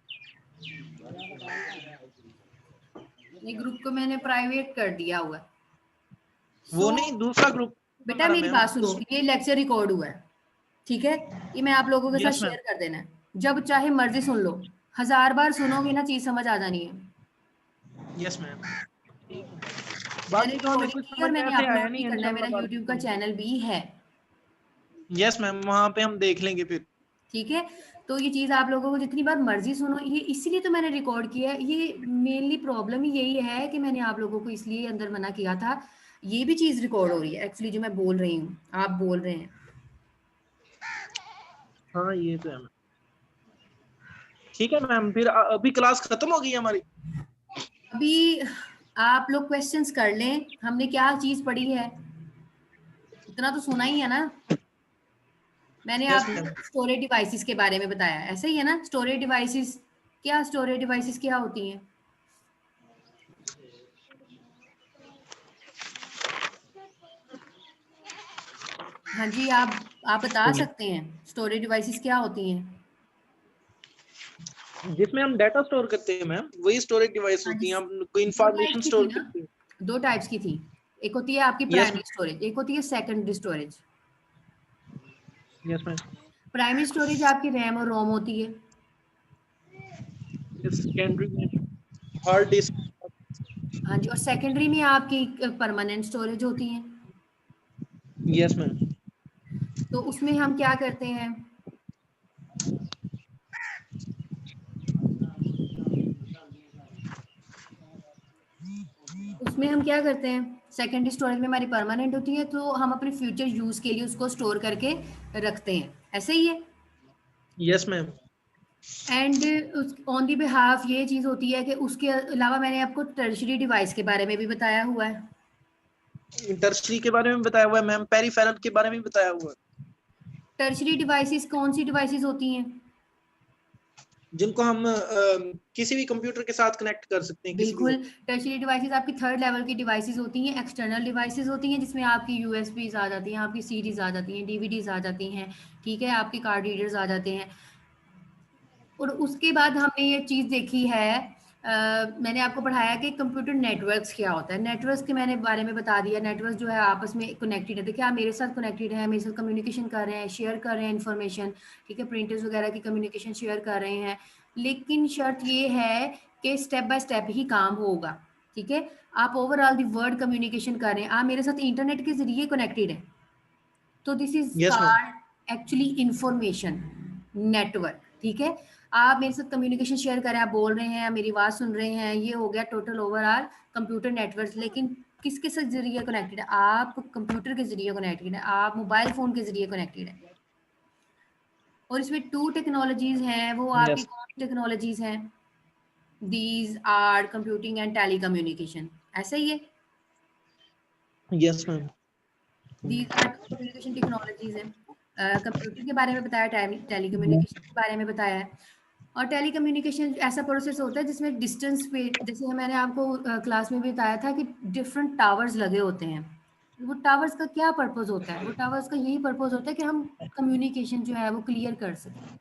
ये ग्रुप को मैंने प्राइवेट कर दिया हुआ है। वो So, नहीं, दूसरा ग्रुप बेटा बना रहा मेरी मैम बात सुनो, उस। ये लेक्चर रिकॉर्ड हुआ है, ठीक है। ये मैं आप लोगों के साथ यस मैम। शेयर कर देना है, जब चाहे मर्जी सुन लो, 1000 बार सुनोगे ना, चीज़ समझ आ जानी है। Yes ma'am. मैंने बाकी तो हमें रिकॉर्डिंग कुछ की और समझ में मैंने ऐसे आया अपलोड भी नहीं, करना है, मेरा इंशाल्लाह बाद यूट्यूब का में। चैनल भी है, यस मैम, वहाँ पे हम देख लेंगे फिर। ठीक है। तो ये चीज़ आप लोगों को जितनी बार मर्जी सुनो, ये इसीलिए तो मैंने रिकॉर्ड किया है। ये मेनली प्रॉब्लम ही यही है कि मैंने आप लोगों को इसलिए अंदर मना किया था। ये भी चीज़ रिकॉर्ड हो रही है एक्चुअली, जो मैं बोल रही हूँ, आप बोल रहे हैं। हाँ ये तो है मैम। ठीक है मैम, फिर अभी क्लास खत्म हो गई हमारी। अभी आप लोग क्वेश्चंस कर लें, हमने क्या चीज़ पढ़ी है, इतना तो सुना ही है ना। मैंने यस आपको मैम। स्टोरेज डिवाइसेस के बारे में बताया, ऐसे ही है ना। स्टोरेज डिवाइसेस क्या होती हैं? हाँ जी, आप बता सकते हैं स्टोरेज डिवाइसेस क्या होती हैं? जिसमें हम डाटा स्टोर करते हैं मैम, वही स्टोरेज डिवाइस हाँ जी, होती है। हम कोई दो टाइप्स इंफॉर्मेशन की थी स्टोर ना, करते हैं। 2 टाइप्स की थी। एक होती है आपकी यस प्राइमरी स्टोरेज, एक होती है secondary storage. Ma'am. Yes ma'am. Primary storage आपकी रैम और रोम होती है। सेकेंडरी में हार्ड डिस्क। हाँ जी, और सेकेंडरी में आपकी परमानेंट स्टोरेज होती है। Yes ma'am. तो उसमें हम क्या करते हैं, सेकेंडरी स्टोरेज में हमारी परमानेंट होती है, तो हम अपने फ्यूचर यूज़ के लिए उसको स्टोर करके रखते हैं, ऐसे ही है। Yes ma'am. And on the behalf ये चीज़ होती है कि उसके अलावा मैंने आपको टर्शरी डिवाइस के बारे में भी बताया हुआ है। टर्शरी के बारे में बताया हुआ है मैम, पेरिफेरल के बारे में भी बताया हुआ है, टर्शरी डिवाइसेस कौन सी डिवाइसेस होती हैं? जिनको हम किसी भी कंप्यूटर के साथ कनेक्ट कर सकते हैं, किसी भी बिल्कुल, वक्त। टर्शरी डिवाइसेस आपकी थर्ड लेवल की डिवाइसेस होती हैं, एक्सटर्नल डिवाइसेस होती हैं, जिसमें आपकी यूएसबीज आ जाती हैं, आपकी सीडीज आ जाती हैं, डीवीडीज आ जाती हैं, ठीक है, आपके कार्ड रीडर्स आ जाते हैं। और उसके बाद हमने ये चीज़ देखी है, मैंने आपको पढ़ाया कि कंप्यूटर नेटवर्क्स क्या होता है। नेटवर्क्स के मैंने बारे में बता दिया। नेटवर्क जो है आपस में कनेक्टेड है। देखिए, आप मेरे साथ कनेक्टेड हैं, मेरे साथ कम्युनिकेशन कर रहे हैं, शेयर कर रहे हैं इन्फॉर्मेशन, ठीक है, प्रिंटर्स वगैरह की कम्युनिकेशन शेयर कर रहे हैं। लेकिन शर्त ये है कि स्टेप बाय स्टेप ही काम होगा, ठीक है। आप ओवरऑल दी वर्ड कम्युनिकेशन कर रहे हैं, आप मेरे साथ इंटरनेट के जरिए कनेक्टेड हैं, तो this is yes ma'am. Called actually information network, ठीक है। आप मेरे साथ कम्युनिकेशन शेयर करें, आप बोल रहे हैं, मेरी आवाज़ सुन रहे हैं, ये हो गया टोटल ओवरऑल कंप्यूटर नेटवर्क। लेकिन किसके साथ जरिए कनेक्टेड है? आप कंप्यूटर के जरिए कनेक्टेड है, आप मोबाइल फ़ोन के जरिए कनेक्टेड है। और इसमें 2 टेक्नोलॉजीज़ हैं, वो आपकी यस। कौन सी टेक्नोलॉजीज़ हैं? These are computing and telecommunication, ऐसा ही है। Yes ma'am. These are communication technologies हैं। कंप्यूटर के बारे में बताया, टेली कम्युनिकेशन के बारे में बताया है। और टेली कम्युनिकेशन ऐसा प्रोसेस होता है जिसमें डिस्टेंस पे, जैसे मैंने आपको क्लास में भी बताया था कि डिफरेंट टावर्स लगे होते हैं। वो टावर्स का क्या पर्पस होता है? वो टावर्स का यही पर्पस होता है कि हम कम्युनिकेशन जो है वो क्लियर कर सकें।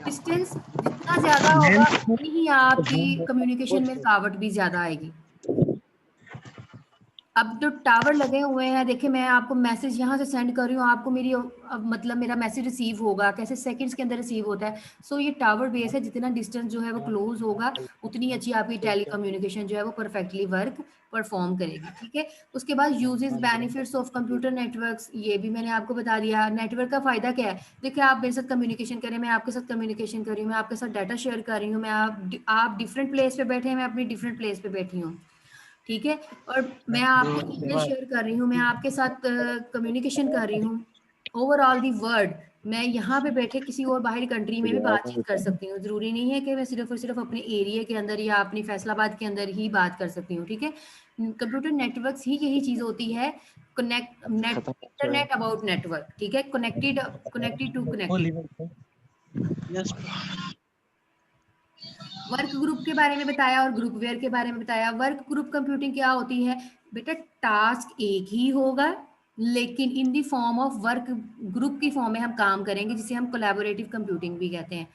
डिस्टेंस जितना ज़्यादा होगा, उतनी ही आपकी कम्युनिकेशन में रुकावट भी ज़्यादा आएगी। अब जो टावर लगे हुए हैं, देखिए मैं आपको मैसेज यहाँ से सेंड कर रही हूँ, आपको मेरी अब मतलब मेरा मैसेज रिसीव होगा, कैसे सेकंड्स के अंदर रिसीव होता है। सो ये टावर बेस है, जितना डिस्टेंस जो है वो क्लोज होगा उतनी अच्छी आपकी टेली कम्युनिकेशन जो है वो परफेक्टली वर्क परफॉर्म करेगी। ठीक है, उसके बाद uses benefits of computer networks, ये भी मैंने आपको बता दिया। नेटवर्क का फायदा क्या है, देखिए आप मेरे साथ कम्युनिकेशन करें, मैं आपके साथ कम्युनिकेशन कर रही हूँ, मैं आपके साथ डाटा शेयर कर रही हूँ, मैं आप डिफरेंट प्लेस पे बैठे हैं, मैं अपनी डिफरेंट प्लेस पे बैठी हूँ। ठीक है, और मैं आपको ईमेल शेयर कर रही हूँ, मैं आपके साथ कम्युनिकेशन कर रही हूँ ओवरऑल दी वर्ल्ड। मैं यहाँ पे बैठे किसी और बाहरी कंट्री में भी बातचीत कर सकती हूँ, जरूरी नहीं है कि मैं सिर्फ और सिर्फ अपने एरिया के अंदर या अपनी फैसलाबाद के अंदर ही बात कर सकती हूँ। ठीक है, कंप्यूटर नेटवर्क्स ही यही चीज होती है, connect net internet about network. ठीक है, connected to connected. Yes work group के बारे में बताया और ग्रुप वेयर के बारे में बताया। वर्क ग्रुप कंप्यूटिंग क्या होती है बेटा, टास्क एक ही होगा लेकिन in the form of work group की फॉर्म में हम काम करेंगे, जिसे हम कोलैबोरेटिव कंप्यूटिंग भी कहते हैं।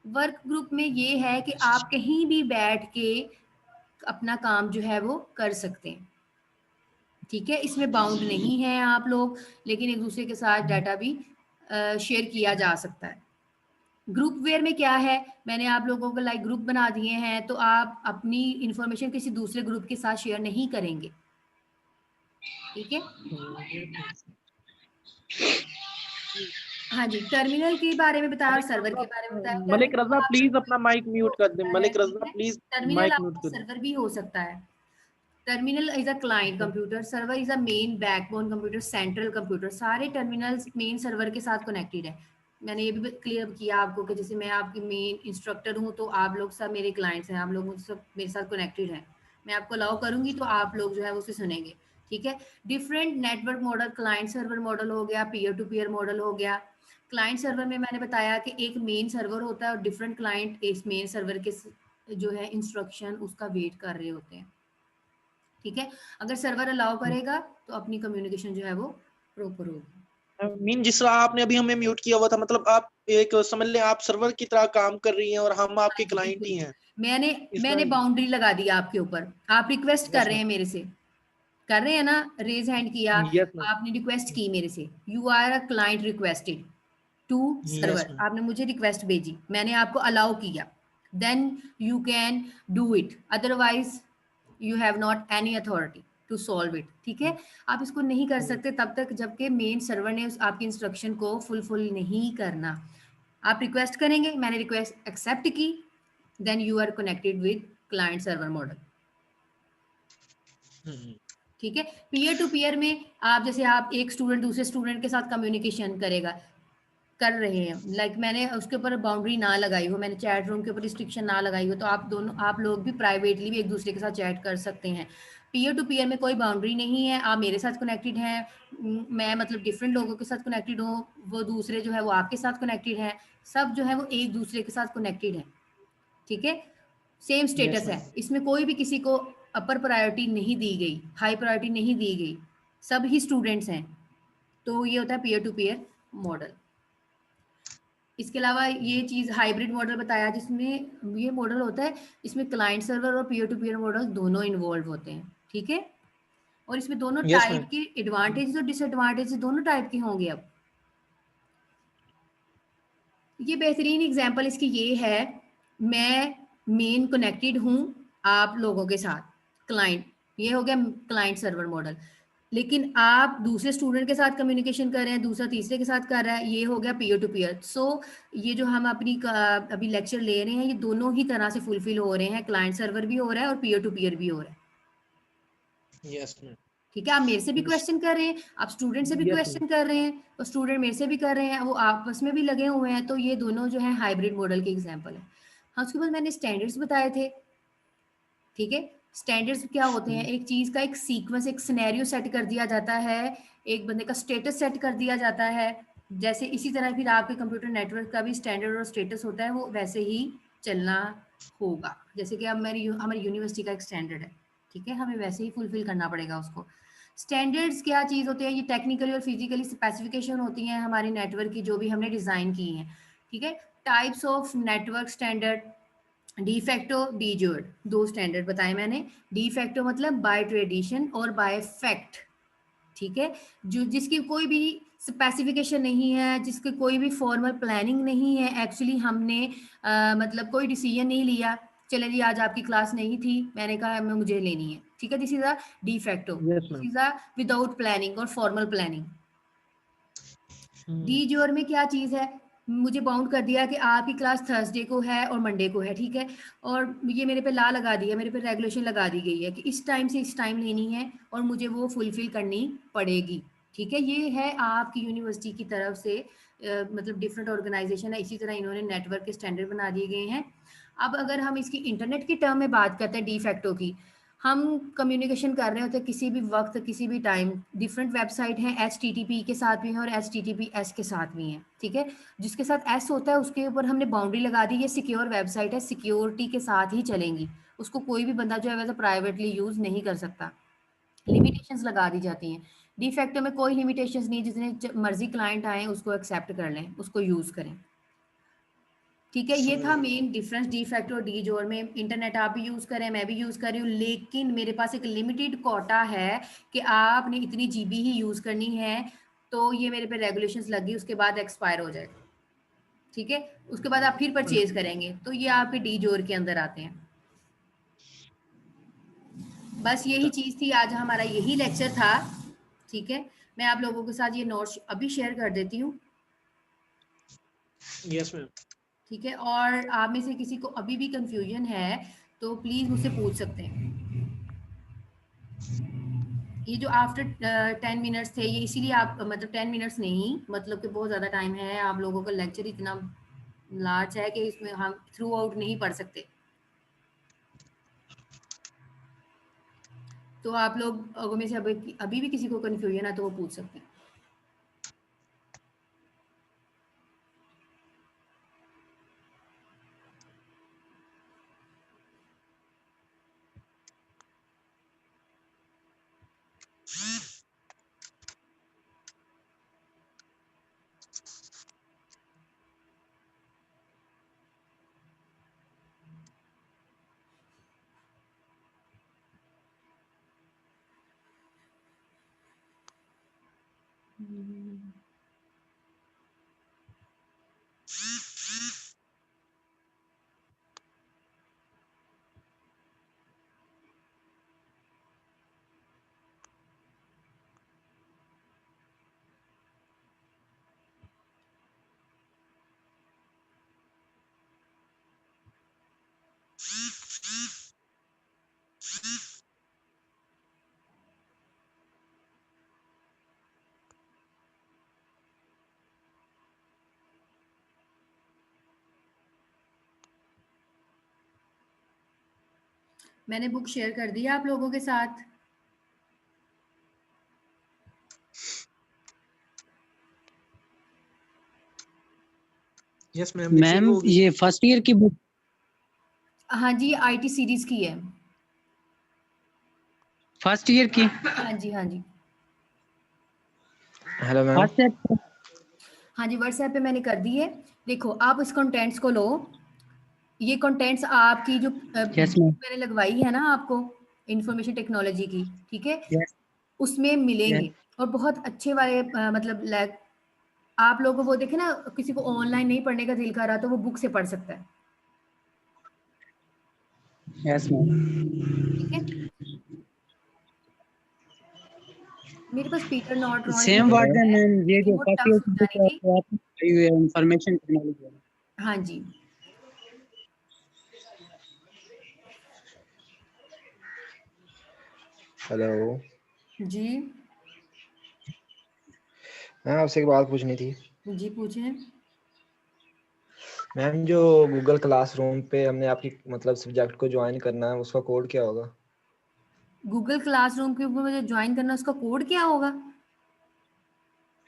वर्क ग्रुप में ये है कि आप कहीं भी बैठ के अपना काम जो है वो कर सकते हैं। ठीक है, इसमें बाउंड नहीं है आप लोग, लेकिन एक दूसरे के साथ डाटा भी शेयर किया जा सकता है। ग्रुप वेयर में क्या है, मैंने आप लोगों को लाइक ग्रुप बना दिए हैं तो आप अपनी इंफॉर्मेशन किसी दूसरे ग्रुप के साथ शेयर नहीं करेंगे। ठीक है, हाँ जी, टर्मिनल के बारे में बताया और सर्वर के बारे में बताया। मलिक टर्मिनल रजा प्लीज अपना माइक म्यूट कर दे। मलिक ठीक रजा है, प्लीज टर्मिनल माइक म्यूट आपका कर दे। सर्वर भी हो सकता है। Terminal is a client computer, server is a main backbone computer, central computer. सारे टर्मिनल्स मेन सर्वर के साथ कनेक्टेड है। मैंने ये भी क्लियर किया आपको कि जैसे मैं आपकी मेन इंस्ट्रक्टर हूँ तो आप लोग सब मेरे क्लाइंट्स हैं, आप लोग सब मेरे साथ कनेक्टेड हैं। मैं आपको अलाउ करूंगी तो आप लोग जो है उसे सुनेंगे। ठीक है, different network model, client server model हो गया, पीयर टू पीयर मॉडल हो गया। क्लाइंट सर्वर में मैंने बताया कि एक मेन सर्वर होता है और डिफरेंट क्लाइंट इस मेन सर्वर के जो है इंस्ट्रक्शन उसका वेट कर रहे होते हैं। ठीक है, अगर सर्वर अलाउ करेगा तो अपनी कम्युनिकेशन जो है वो प्रॉपर होगी। मीन जिस तरह आपने अभी हमें म्यूट किया हुआ था, मतलब आप एक समझ लें आप सर्वर की तरह काम कर रही हैं और हम आपके क्लाइंट ही हैं। मैंने इस मैंने तरह बाउंड्री लगा दी आपके ऊपर, आप रिक्वेस्ट कर यस रहे हैं मेरे से, कर रहे हैं ना, रेज हैंड किया, मैम यस मैम आपने रिक्वेस्ट की मेरे से, you are a client requested to yes server, ma'am आपने मुझे रिक्वेस्ट भेजी, मैंने आपको अलाउ किया, then you can do it, otherwise you have not any authority to solve it. ठीक है, आप इसको नहीं कर सकते तब तक जबकि मेन सर्वर ने आपकी इंस्ट्रक्शन को फुलफिल नहीं करना। आप रिक्वेस्ट करेंगे, मैंने रिक्वेस्ट एक्सेप्ट की, then you are connected with client server model. ठीक है, पीयर टू पीयर में आप जैसे आप एक स्टूडेंट दूसरे स्टूडेंट के साथ कम्युनिकेशन करेगा, कर रहे हैं, लाइक मैंने उसके ऊपर बाउंड्री ना लगाई हो, मैंने चैट रूम के ऊपर रिस्ट्रिक्शन ना लगाई हो, तो आप लोग भी प्राइवेटली भी एक दूसरे के साथ चैट कर सकते हैं। पीयर टू पीयर में कोई बाउंड्री नहीं है, आप मेरे साथ कनेक्टेड हैं, मैं मतलब डिफरेंट लोगों के साथ कनेक्टेड हूँ, वो दूसरे जो है वो आपके साथ कनेक्टेड है, सब जो है वो एक दूसरे के साथ कनेक्टेड है। ठीक है, सेम यस स्टेटस है, इसमें कोई भी किसी को अपर प्रायोरिटी नहीं दी गई, हाई प्रायोरिटी नहीं दी गई, सब ही स्टूडेंट्स हैं। तो ये होता है पीयर टू पीयर मॉडल। इसके अलावा ये चीज़ हाइब्रिड मॉडल बताया, जिसमें ये मॉडल होता है इसमें क्लाइंट सर्वर और पीयर टू पीयर मॉडल दोनों इन्वॉल्व होते हैं। ठीक है, और इसमें दोनों यस मैम टाइप के एडवांटेज और डिसएडवांटेज दोनों टाइप के होंगे। अब ये बेहतरीन एग्जांपल इसकी ये है, मैं मेन कनेक्टेड हूँ आप लोगों के साथ, क्लाइंट, ये हो गया क्लाइंट सर्वर मॉडल, लेकिन आप दूसरे स्टूडेंट के साथ कम्युनिकेशन कर रहे हैं, दूसरा तीसरे के साथ कर रहा है, ये हो गया पीयर टू पीयर। सो ये जो हम अपनी अभी लेक्चर ले रहे हैं ये दोनों ही तरह से फुलफिल हो रहे हैं, क्लाइंट सर्वर भी हो रहा है और पीयर टू पीयर भी हो रहा है। यस मैम ठीक है, आप मेरे से भी क्वेश्चन कर रहे हैं, आप स्टूडेंट से भी यस मैम क्वेश्चन कर रहे हैं, और स्टूडेंट मेरे से भी कर रहे हैं, वो आपस में भी लगे हुए हैं, तो ये दोनों जो है हाइब्रिड मॉडल के एग्जांपल है। हाँ, उसके बाद मैंने स्टैंडर्ड्स बताए थे। ठीक है, स्टैंडर्ड्स क्या होते हैं, एक चीज का एक सीक्वेंस, एक सिनेरियो सेट कर दिया जाता है, एक बंदे का स्टेटस सेट कर दिया जाता है, जैसे इसी तरह फिर आपके कंप्यूटर नेटवर्क का भी स्टैंडर्ड और स्टेटस होता है, वो वैसे ही चलना होगा। जैसे कि अब हमारी यूनिवर्सिटी का एक स्टैंडर्ड है, ठीक है, हमें वैसे ही फुलफिल करना पड़ेगा उसको। स्टैंडर्ड्स क्या चीज़ होते हैं, ये टेक्निकली और फिजिकली स्पेसिफिकेशन होती हैं हमारे नेटवर्क की जो भी हमने डिज़ाइन की हैं। ठीक है, types of network standard, de facto, D जोर, दो स्टैंडर्ड बताए मैंने। डी फैक्टो मतलब बाय ट्रेडिशन और बाय फैक्ट, ठीक है, जो जिसकी कोई भी स्पेसिफिकेशन नहीं है, जिसकी कोई भी फॉर्मल प्लानिंग नहीं है। एक्चुअली हमने मतलब कोई डिसीजन नहीं लिया, चले जी आज आपकी क्लास नहीं थी, मैंने कहा मैं मुझे लेनी है, ठीक है, this is a de facto, yes this ma'am. Is a without planning और फॉर्मल प्लानिंग। डी जोर में क्या चीज़ है, मुझे बाउंड कर दिया कि आपकी क्लास थर्सडे को है और मंडे को है, ठीक है, और ये मेरे पे ला लगा दिया, मेरे पे रेगुलेशन लगा दी गई है कि इस टाइम से इस टाइम लेनी है और मुझे वो फुलफिल करनी पड़ेगी, ठीक है। ये है आपकी यूनिवर्सिटी की तरफ से मतलब डिफरेंट ऑर्गेनाइजेशन है, इसी तरह इन्होंने नेटवर्क के स्टैंडर्ड बना दिए गए हैं। अब अगर हम इसकी इंटरनेट की टर्म में बात करते हैं डी फैक्टो की, हम कम्युनिकेशन कर रहे होते हैं किसी भी वक्त किसी भी टाइम, डिफरेंट वेबसाइट हैं, HTTP के साथ भी हैं और HTTPS के साथ भी हैं, ठीक है। जिसके साथ S होता है उसके ऊपर हमने बाउंड्री लगा दी, ये सिक्योर वेबसाइट है, सिक्योरिटी के साथ ही चलेंगी, उसको कोई भी बंदा जो है वैसे प्राइवेटली यूज़ नहीं कर सकता, लिमिटेशंस लगा दी जाती हैं। डी फैक्टो में कोई लिमिटेशंस नहीं, जितने मर्जी क्लाइंट आए उसको एक्सेप्ट कर लें, उसको यूज़ करें, ठीक है। ये था मेन डिफरेंस डी फैक्टो और डी जोर में। इंटरनेट आप भी यूज़ करें, मैं भी यूज़ कर रही हूँ, लेकिन मेरे पास एक लिमिटेड कोटा है कि आपने इतनी जीबी ही यूज़ करनी है, तो ये मेरे पे रेगुलेशंस लगी, उसके बाद एक्सपायर हो जाएगा, ठीक है, उसके बाद आप फिर परचेज करेंगे, तो ये आपके डी जोर के अंदर आते हैं। बस यही चीज़ थी, आज हमारा यही लेक्चर था, ठीक है। मैं आप लोगों के साथ ये नोट्स अभी शेयर कर देती हूँ, यस मैम। ठीक है, और आप में से किसी को अभी भी कंफ्यूजन है तो प्लीज़ मुझसे पूछ सकते हैं। ये जो आफ्टर 10 मिनट्स थे ये इसीलिए आप मतलब 10 मिनट्स नहीं, मतलब कि बहुत ज़्यादा टाइम है, आप लोगों का लेक्चर इतना लार्ज है कि इसमें हम थ्रू आउट नहीं पढ़ सकते, तो आप लोग में से अभी भी किसी को कंफ्यूजन है तो वो पूछ सकते हैं। मैंने बुक शेयर कर दी है आप लोगों के साथ। Yes ma'am. मैम ये फर्स्ट ईयर की बुक? हाँ जी, IT सीरीज की है। फर्स्ट ईयर की? हाँ जी, हाँ जी, हेलो मैम। व्हाट्सएप? हाँ जी, व्हाट्सएप पे मैंने कर दी है। देखो आप इस कंटेंट्स को लो, ये कंटेंट्स आपकी जो यस मैम। मैंने लगवाई है ना आपको इंफॉर्मेशन टेक्नोलॉजी की, ठीक है, यस उसमें मिलेंगे और बहुत अच्छे वाले मतलब लाइक आप लोगों को वो देखे ना, किसी को ऑनलाइन नहीं पढ़ने का दिल कर रहा तो वो बुक से पढ़ सकता है, यस मैम। ठीक है। मेरे पास पीटर नॉट रॉन की सेम बुक वर्ड है है, मैम, ये लेकिन जो वो फर्स्ट टफ ईयर की हो बुक जानी है थी। वो आपने आई हुई है इंफॉर्मेशन टेक्नोलॉजी। हाँ जी, हेलो जी मैम, आपसे एक बात पूछनी थी। जी पूछें। मैम जो गूगल क्लासरूम पे हमने आपकी मतलब सब्जेक्ट को ज्वाइन करना है, उसका कोड क्या होगा? गूगल क्लासरूम के ऊपर मुझे ज्वाइन करना, उसका कोड क्या होगा?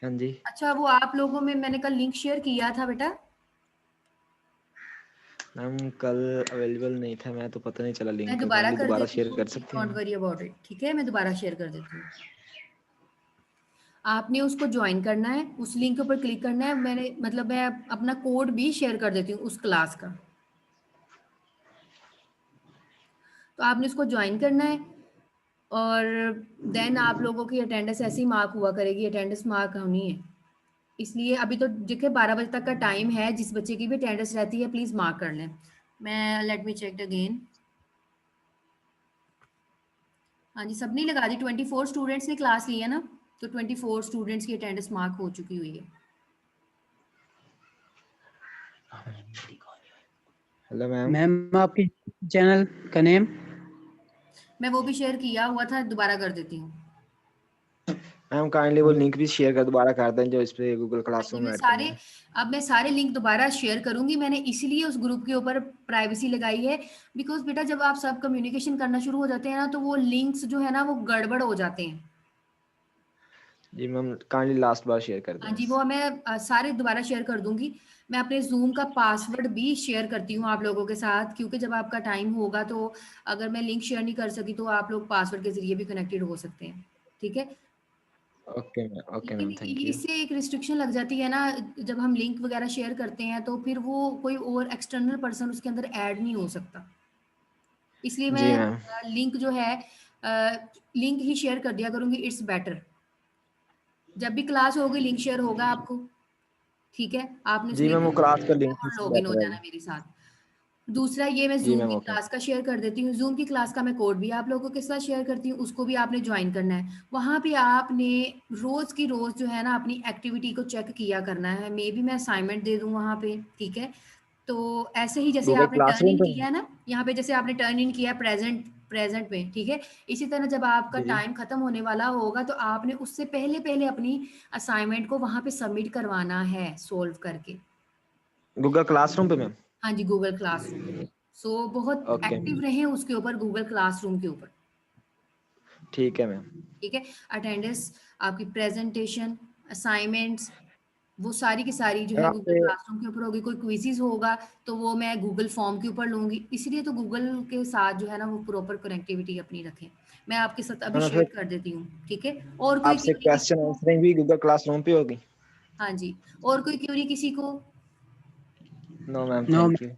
हाँ जी अच्छा, वो आप लोगों में मैंने कल लिंक शेयर किया था बेटा। मैम, कल अवेलेबल नहीं था मैं, तो पता नहीं चला मैं लिंक। दोबारा काइंडली कर दोबारा देती शेयर हूँ, कर सकते डोंट हैं? वरी अबाउट इट, ठीक है, मैं दोबारा शेयर कर देती हूँ। आपने उसको ज्वाइन करना है, उस लिंक के ऊपर क्लिक करना है, मैंने मतलब मैं अपना कोड भी शेयर कर देती हूँ उस क्लास का। तो आपने उसको ज्वाइन करना है और देन आप लोगों की अटेंडेंस ऐसी मार्क हुआ करेगी, अटेंडेंस मार्क होनी है। इसलिए अभी तो देखिए 12 बजे तक का टाइम है, जिस बच्चे की भी अटेंडेंस रहती है प्लीज़ मार्क कर लें। मैं लेट मी चेक अगेन। हाँ जी, सबने लगा दी, 24 स्टूडेंट्स ने क्लास ली है ना, तो 24 स्टूडेंट्स की अटेंडेंस मार्क हो चुकी हुई है। Hello ma'am. मैम आपकी चैनल का नेम? मैं वो भी शेयर किया हुआ था, दोबारा कर देती हूँ। मैम काइंडली वो लिंक भी शेयर कर दोबारा कर दें जो इस पे गूगल क्लासरूम मैं ऐड करना सारे है। अब मैं सारे लिंक दोबारा शेयर करूंगी। मैंने इसीलिए उस ग्रुप के ऊपर प्राइवेसी लगाई है, बिकॉज बेटा जब आप सब कम्युनिकेशन करना शुरू हो जाते हैं ना, तो वो लिंक्स जो है ना वो गड़बड़ हो जाते हैं। जी मैम काइंडली लास्ट बार शेयर कर हाँ दें जी, बस। वो मैं सारे दोबारा शेयर कर दूंगी। मैं अपने जूम का पासवर्ड भी शेयर करती हूँ आप लोगों के साथ, क्योंकि जब आपका टाइम होगा तो अगर मैं लिंक शेयर नहीं कर सकी तो आप लोग पासवर्ड के जरिए भी कनेक्टेड हो सकते हैं, ठीक है। ओके लेकिन मैम थैंक यू। इससे एक रिस्ट्रिक्शन लग जाती है ना, जब हम लिंक वगैरह शेयर करते हैं तो फिर वो कोई और एक्सटर्नल पर्सन उसके अंदर ऐड नहीं हो सकता। इसलिए जी मैं मैम। लिंक जो है लिंक ही शेयर कर दिया करूँगी, इट्स बेटर। जब भी क्लास होगी लिंक शेयर होगा आपको, ठीक है। आपने उस जी मैम लिंक वो क्लास का लिंक और लॉगिन हो बेटर जाना है। मेरे साथ। दूसरा ये मैं जी जूम मैम की ओके। क्लास का शेयर कर देती हूँ, जूम की क्लास का मैं कोड भी आप लोगों के साथ शेयर करती हूँ, उसको भी आपने ज्वाइन करना है। वहाँ पे आपने रोज की रोज जो है ना अपनी एक्टिविटी को चेक किया करना है। मे बी मैं असाइनमेंट दे दूँ वहाँ पे, ठीक है। तो ऐसे ही जैसे गूगल आपने टर्न क्लासरूम इन पे। किया है ना, यहाँ पे जैसे आपने टर्न इन किया प्रेजेंट प्रेजेंट में, ठीक है। इसी तरह जब आपका जी जी टाइम खत्म होने वाला होगा तो आपने उससे पहले पहले अपनी असाइनमेंट को वहाँ पे सबमिट करवाना है सोल्व करके। गूगल क्लासरूम पे मैम। हाँ जी, गूगल क्लासरूम पे। सो बहुत ओके एक्टिव मैम रहें उसके ऊपर, गूगल क्लासरूम के ऊपर, ठीक है मैम। ठीक है। अटेंडेंस, आपकी प्रेजेंटेशन, असाइनमेंट्स, वो सारी की सारी जो मैम है गूगल आपसे क्लासरूम के ऊपर होगी। कोई क्विज़िज़ होगा तो वो मैं गूगल फॉर्म के ऊपर लूँगी। इसलिए तो गूगल के साथ जो है ना वो प्रॉपर कनेक्टिविटी अपनी रखें। मैं आपके साथ अभी मैम शेयर फिर कर देती हूँ, ठीक है। और कोई आपसे क्वेरी किसी क्वेश्चन को? आंसरिंग भी गूगल क्लासरूम पे होगी? हाँ जी, और कोई क्वेरी किसी को? No ma'am no thank you.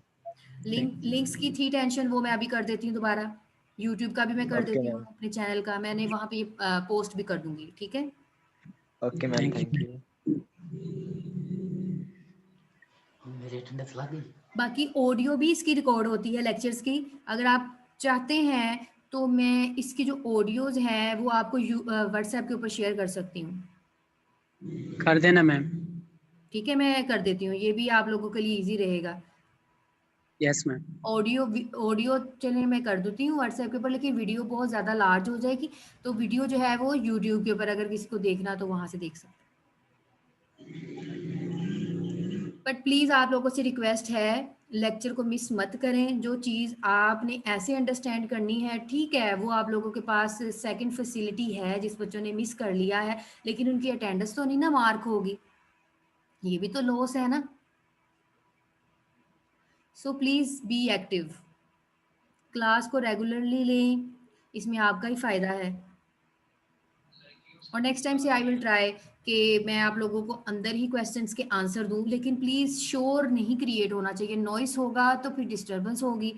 Links की थी टेंशन, वो मैं अभी कर देती हूँ दोबारा। यूट्यूब का भी मैं कर ओके देती हूँ, मैम। अपने चैनल का मैंने वहाँ पे पोस्ट भी कर दूंगी, ठीक है। Okay ma'am thank thank you. You. बाकी ऑडियो भी इसकी रिकॉर्ड होती है लेक्चर्स की। अगर आप चाहते हैं तो मैं इसकी जो ऑडियोज हैं वो आपको व्हाट्सएप के ऊपर शेयर कर सकती हूँ, कर देना मैम। ठीक है। मैं कर देती हूँ, ये भी आप लोगों के लिए इजी रहेगा। Yes ma'am. ऑडियो ऑडियो चलिए मैं कर देती हूँ व्हाट्सएप के ऊपर, लेकिन वीडियो बहुत ज़्यादा लार्ज हो जाएगी। तो वीडियो जो है वो यूट्यूब के ऊपर अगर किसी को देखना तो वहाँ से देख सकते हैं। बट प्लीज़ आप लोगों से रिक्वेस्ट है, लेक्चर को मिस मत करें। जो चीज़ आपने ऐसे अंडरस्टैंड करनी है, ठीक है, वो आप लोगों के पास सेकंड फैसिलिटी है जिस बच्चों ने मिस कर लिया है, लेकिन उनकी अटेंडेंस तो नहीं ना मार्क होगी, ये भी तो लॉस है ना। So please be active, class को रेगुलरली लें, इसमें आपका ही फ़ायदा है। और नेक्स्ट टाइम से आई विल ट्राई कि मैं आप लोगों को अंदर ही क्वेश्चंस के आंसर दूं, लेकिन प्लीज़ शोर नहीं क्रिएट होना चाहिए। नॉइस होगा तो फिर डिस्टर्बेंस होगी,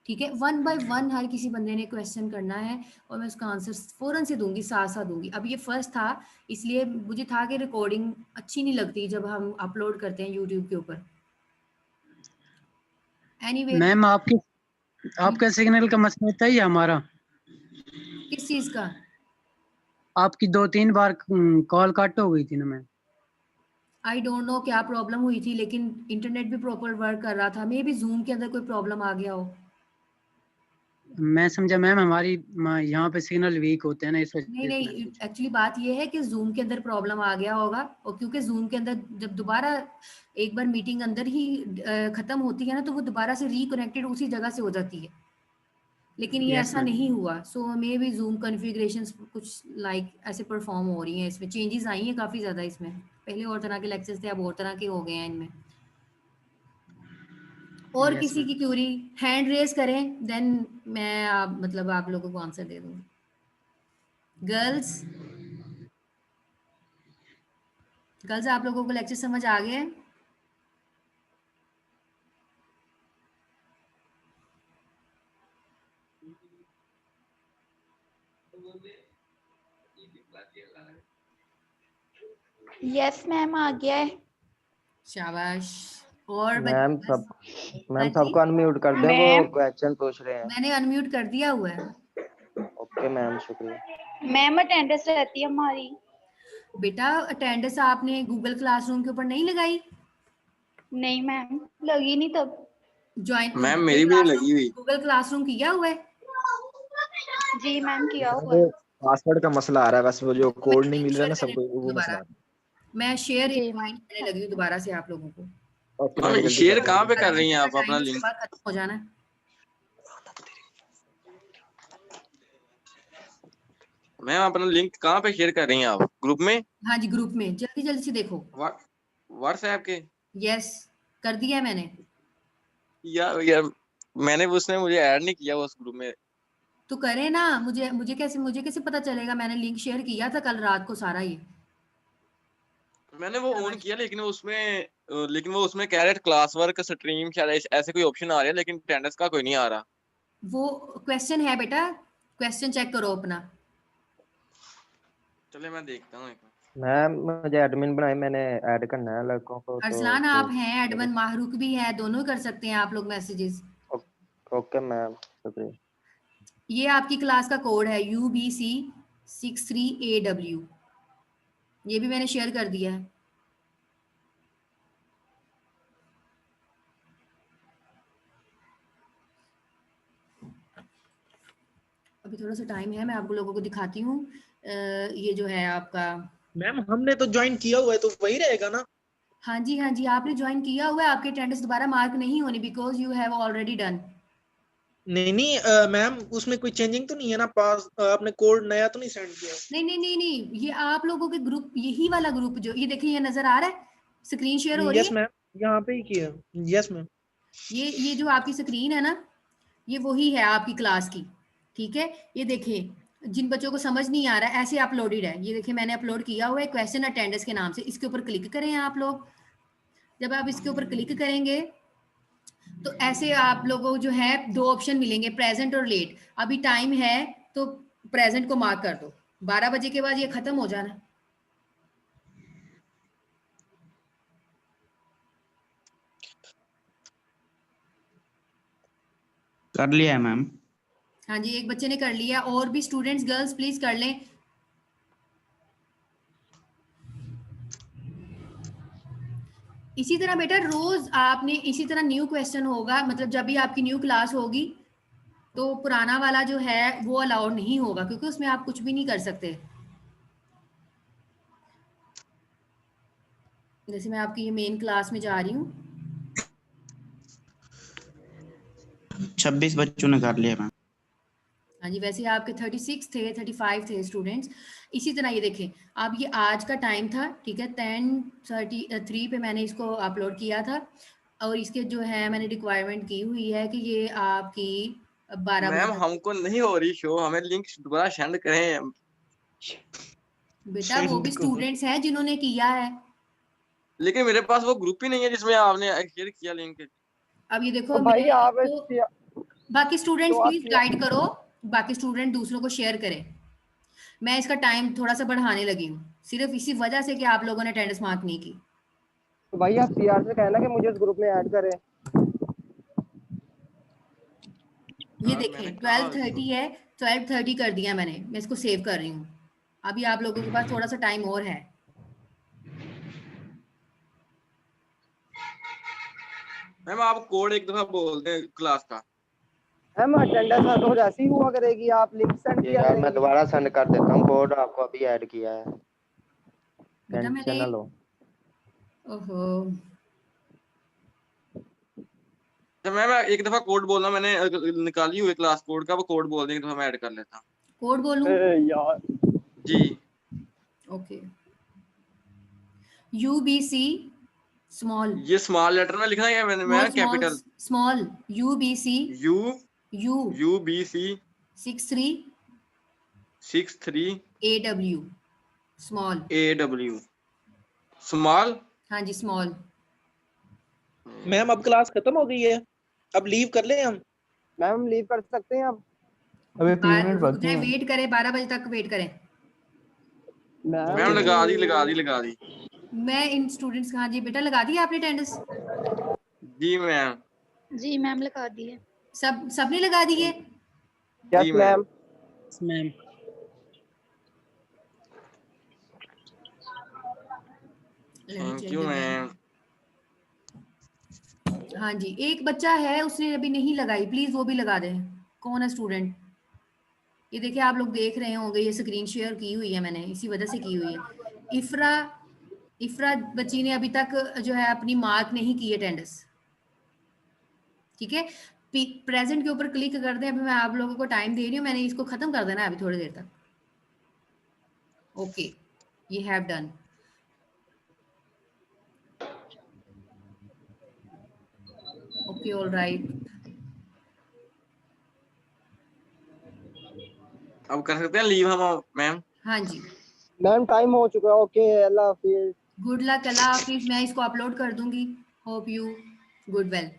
ठीक है। वन बाय वन हर किसी बंदे ने क्वेश्चन करना है और मैं उसका आंसर फ़ौरन से दूंगी, साथ साथ दूंगी। अब ये फर्स्ट था, इसलिए मुझे था कि रिकॉर्डिंग अच्छी नहीं लगती जब हम अपलोड करते हैं यूट्यूब के ऊपर। एनीवे मैम आपका सिग्नल का मसला था या हमारा? किस चीज़ का? आपकी 2-3 बार कॉल कट हो गई थी ना मैम। आई डोंट नो क्या प्रॉब्लम हुई थी, लेकिन इंटरनेट भी प्रॉपर वर्क कर रहा था। मे बी जूम के अंदर कोई प्रॉब्लम आ गया हो। मैं समझा मैम हमारी यहाँ पे सिग्नल वीक होते हैं ना, इस नहीं वजह से मैंने नहीं, पूछा। एक्चुअली बात ये है कि जूम के अंदर प्रॉब्लम आ गया होगा, और क्योंकि जूम के अंदर जब दोबारा एक बार मीटिंग अंदर ही खत्म होती है ना, तो वो दोबारा से रिकनेक्टेड उसी जगह से हो जाती है, लेकिन ये यस ऐसा मैम। नहीं हुआ। सो मे बी जूम कॉन्फ़िगरेशंस कुछ लाइक ऐसे परफॉर्म हो रही हैं, इसमें चेंजेस आई हैं काफ़ी ज़्यादा। इसमें पहले और तरह के लेक्चर्स थे, अब और तरह के हो गए हैं इनमें। और यस किसी मैम। की क्यूरी हैंड रेज करें, देन मैं मतलब आप लोगों को आंसर दे दूंगी। गर्ल्स गर्ल्स आप लोगों को लेक्चर समझ आ गए? यस मैम आ गया है। शाबाश। और मैम बस। सब हाँ मैम जी, सबको अनम्यूट कर दें, वो मैम। क्वेश्चन पूछ रहे हैं। मैंने अनम्यूट कर दिया हुआ है। ओके मैम, शुक्रिया। मैम अटेंडेंस रहती है हमारी। बेटा अटेंडेंस आपने गूगल क्लासरूम के ऊपर नहीं लगाई? नहीं मैम लगी नहीं तब। ज्वाइन मैम मेरी भी नहीं लगी हुई। गूगल क्लासरूम किया हुआ है? जी मैम किया मैम हुआ वो है। पासवर्ड का मसला आ रहा है, बस वो जो तो कोड मैं नहीं लिंक मिल रहा शेयर ना करने सबको, लगी हूँ वो मसला दोबारा। आ रहा मैं शेयर जी इनवाइट मैम। करने लगी हूँ दोबारा से आप लोगों को। है। ओके मैम मैम, जल्दी शेयर कर कहाँ पे दीजिए। कर रही हैं आप अपना टाइम इसके लिंक? बाद खत्म हो जाना है। मैम अपना लिंक कहाँ पे शेयर कर रही हैं आप? ग्रुप में? हाँ जी, ग्रुप में जल्दी जल्दी से देखो। व्हाट्सएप के? यस, कर दिया है मैंने। यार मैंने उसने मुझे ऐड नहीं किया उस ग्रुप में। तो करे ना, मुझे कैसे पता चलेगा? मैंने लिंक शेयर किया था कल रात को सारा ये। मैंने वो ऑन किया लेकिन वो उसमें कह रहे क्लास वर्क स्ट्रीम शायद ऐसे कोई ऑप्शन आ रहा है, लेकिन अटेंडेंस का कोई नहीं आ रहा। वो क्वेश्चन है बेटा, क्वेश्चन चेक करो अपना। चले मैं देखता हूँ एक बार। मैम मुझे एडमिन बनाए, मैंने ऐड करना है लड़कों को, तो अरसलान आप प्लीज। हैं एडमिन, माहरूक भी है, दोनों कर सकते हैं आप लोग मैसेजेस। ओके मैम, शुक्रिया। ये आपकी क्लास का कोड है UBC63AW। ये भी मैंने शेयर कर दिया है। अभी थोड़ा सा टाइम है, मैं आपको लोगों को दिखाती हूँ। ये जो है आपका। मैम हमने तो ज्वाइन किया हुआ है, तो वही रहेगा ना? हाँ जी हाँ जी, आपने ज्वाइन किया हुआ है, आपकी अटेंडेंस दोबारा मार्क नहीं होनी because you have already done. नहीं नहीं मैम, उसमें कोई चेंजिंग तो नहीं है ना? पास आपने कोड नया तो नहीं सेंड किया? नहीं नहीं नहीं नहीं, ये आप लोगों के ग्रुप, यही वाला ग्रुप जो ये देखिए, ये नजर आ रहा है, स्क्रीन शेयर हो रही यस है। मैम, यहाँ पे ही किया। Yes ma'am. ये जो आपकी स्क्रीन है ना, ये वही है आपकी क्लास की। ठीक है, ये देखिए, जिन बच्चों को समझ नहीं आ रहा है ऐसे अपलोडेड है। ये देखिए मैंने अपलोड किया हुआ है क्वेश्चन अटेंडेंस के नाम से। इसके ऊपर क्लिक करें आप लोग। जब आप इसके ऊपर क्लिक करेंगे तो ऐसे आप लोगों को जो है दो ऑप्शन मिलेंगे, प्रेजेंट और लेट। अभी टाइम है तो प्रेजेंट को मार्क कर दो, 12 बजे के बाद ये खत्म हो जाना। कर लिया है मैम। हाँ जी, एक बच्चे ने कर लिया, और भी स्टूडेंट्स गर्ल्स प्लीज कर लें। इसी तरह बेटा रोज आपने इसी तरह न्यू क्वेश्चन होगा, मतलब जब भी आपकी न्यू क्लास होगी तो पुराना वाला जो है वो अलाउड नहीं होगा, क्योंकि उसमें आप कुछ भी नहीं कर सकते। जैसे मैं आपकी ये मेन क्लास में जा रही हूँ। 26 बच्चों ने कर लिया मैम। हाँ जी, वैसे आपके 36 थे, 35 थे स्टूडेंट्स। इसी तरह ये देखें, अब ये आज का टाइम था, ठीक है, 10:33 पे मैंने इसको अपलोड किया था, और इसके जो है मैंने रिक्वायरमेंट की हुई है कि ये आपकी 12 बजे मैम तक। हमको नहीं हो रही शो, हमें लिंक दोबारा सेंड करें। बेटा वो भी स्टूडेंट्स हैं जिन्होंने किया है। लेकिन मेरे पास वो ग्रुप ही नहीं है जिसमें आपने शेयर किया लिंक। अब ये देखो, तो भाई मैं आप इसको बाकी स्टूडेंट्स तो आप प्लीज गाइड करो, बाकी स्टूडेंट दूसरों को शेयर करें। मैं इसका टाइम थोड़ा सा बढ़ाने लगी हूँ सिर्फ इसी वजह से कि आप लोगों ने अटेंडेंस मार्क नहीं की। तो भाई आप सीआर से कहना कि मुझे इस ग्रुप में ऐड करें। ये देखें 12:30 है, 12:30 कर दिया मैंने, मैं इसको सेव कर रही हूँ। अभी आप लोगों के पास थोड़ा सा टाइम और है। मैम आप कोड एक दफा बोल दें क्लास का। मैम अटेंडेंस तो जैसी ही हुआ करेगी, आप लिंक सेंड किया करेंगे। मैं दोबारा सेंड कर देता हूँ कोड, आपको अभी ऐड किया है। बेटा मैंने टेंशन ना लो। ओहो, तो मैम एक दफा कोड बोलना, मैंने निकाली हुई क्लास कोड का, वो कोड बोल दें एक दफा मैं ऐड कर लेता हूँ। कोड बोलूं? यार जी ओके, UBC स्मॉल, ये स्मॉल लेटर में लिखना है मैंने, मैं capital small UBC UBC 63 AW small. AW small. हाँ जी, स्मॉल। मैम अब क्लास खत्म हो गई है, अब लीव कर ले हम? मैम लीव कर सकते हैं अब? अबे 3 मिनट रुक बाकी जाए, हैं। वेट करें, 12 बजे तक वेट करें। मैम लगा दी। मैं इन स्टूडेंट्स हाँ जी बेटा लगा दिया आपने अटेंडेंस? जी मैम। जी मैम लगा दिए। सबने लगा दिए? यस जी ma'am. Ma'am thank you ma'am. हाँ जी, एक बच्चा है उसने अभी नहीं लगाई, प्लीज वो भी लगा दें। कौन है स्टूडेंट? ये देखिए आप लोग देख रहे होंगे, ये स्क्रीन शेयर की हुई है मैंने, इसी वजह से की हुई है। इफ्रा बच्ची ने अभी तक जो है अपनी मार्क नहीं की अटेंडेंस। ठीक है, प्रेजेंट के ऊपर क्लिक कर दें। अभी मैं आप लोगों को टाइम दे रही हूँ, मैंने इसको खत्म कर देना है अभी थोड़ी देर तक। ओके, ये have done. Okay, all right. अब कर सकते हैं लीव हम मैम? हाँ जी, मैम टाइम हो चुका है। ओके, अल्लाह हाफिज। गुड लक, अल्लाह हाफिज। मैं इसको अपलोड कर दूंगी। Hope you good well.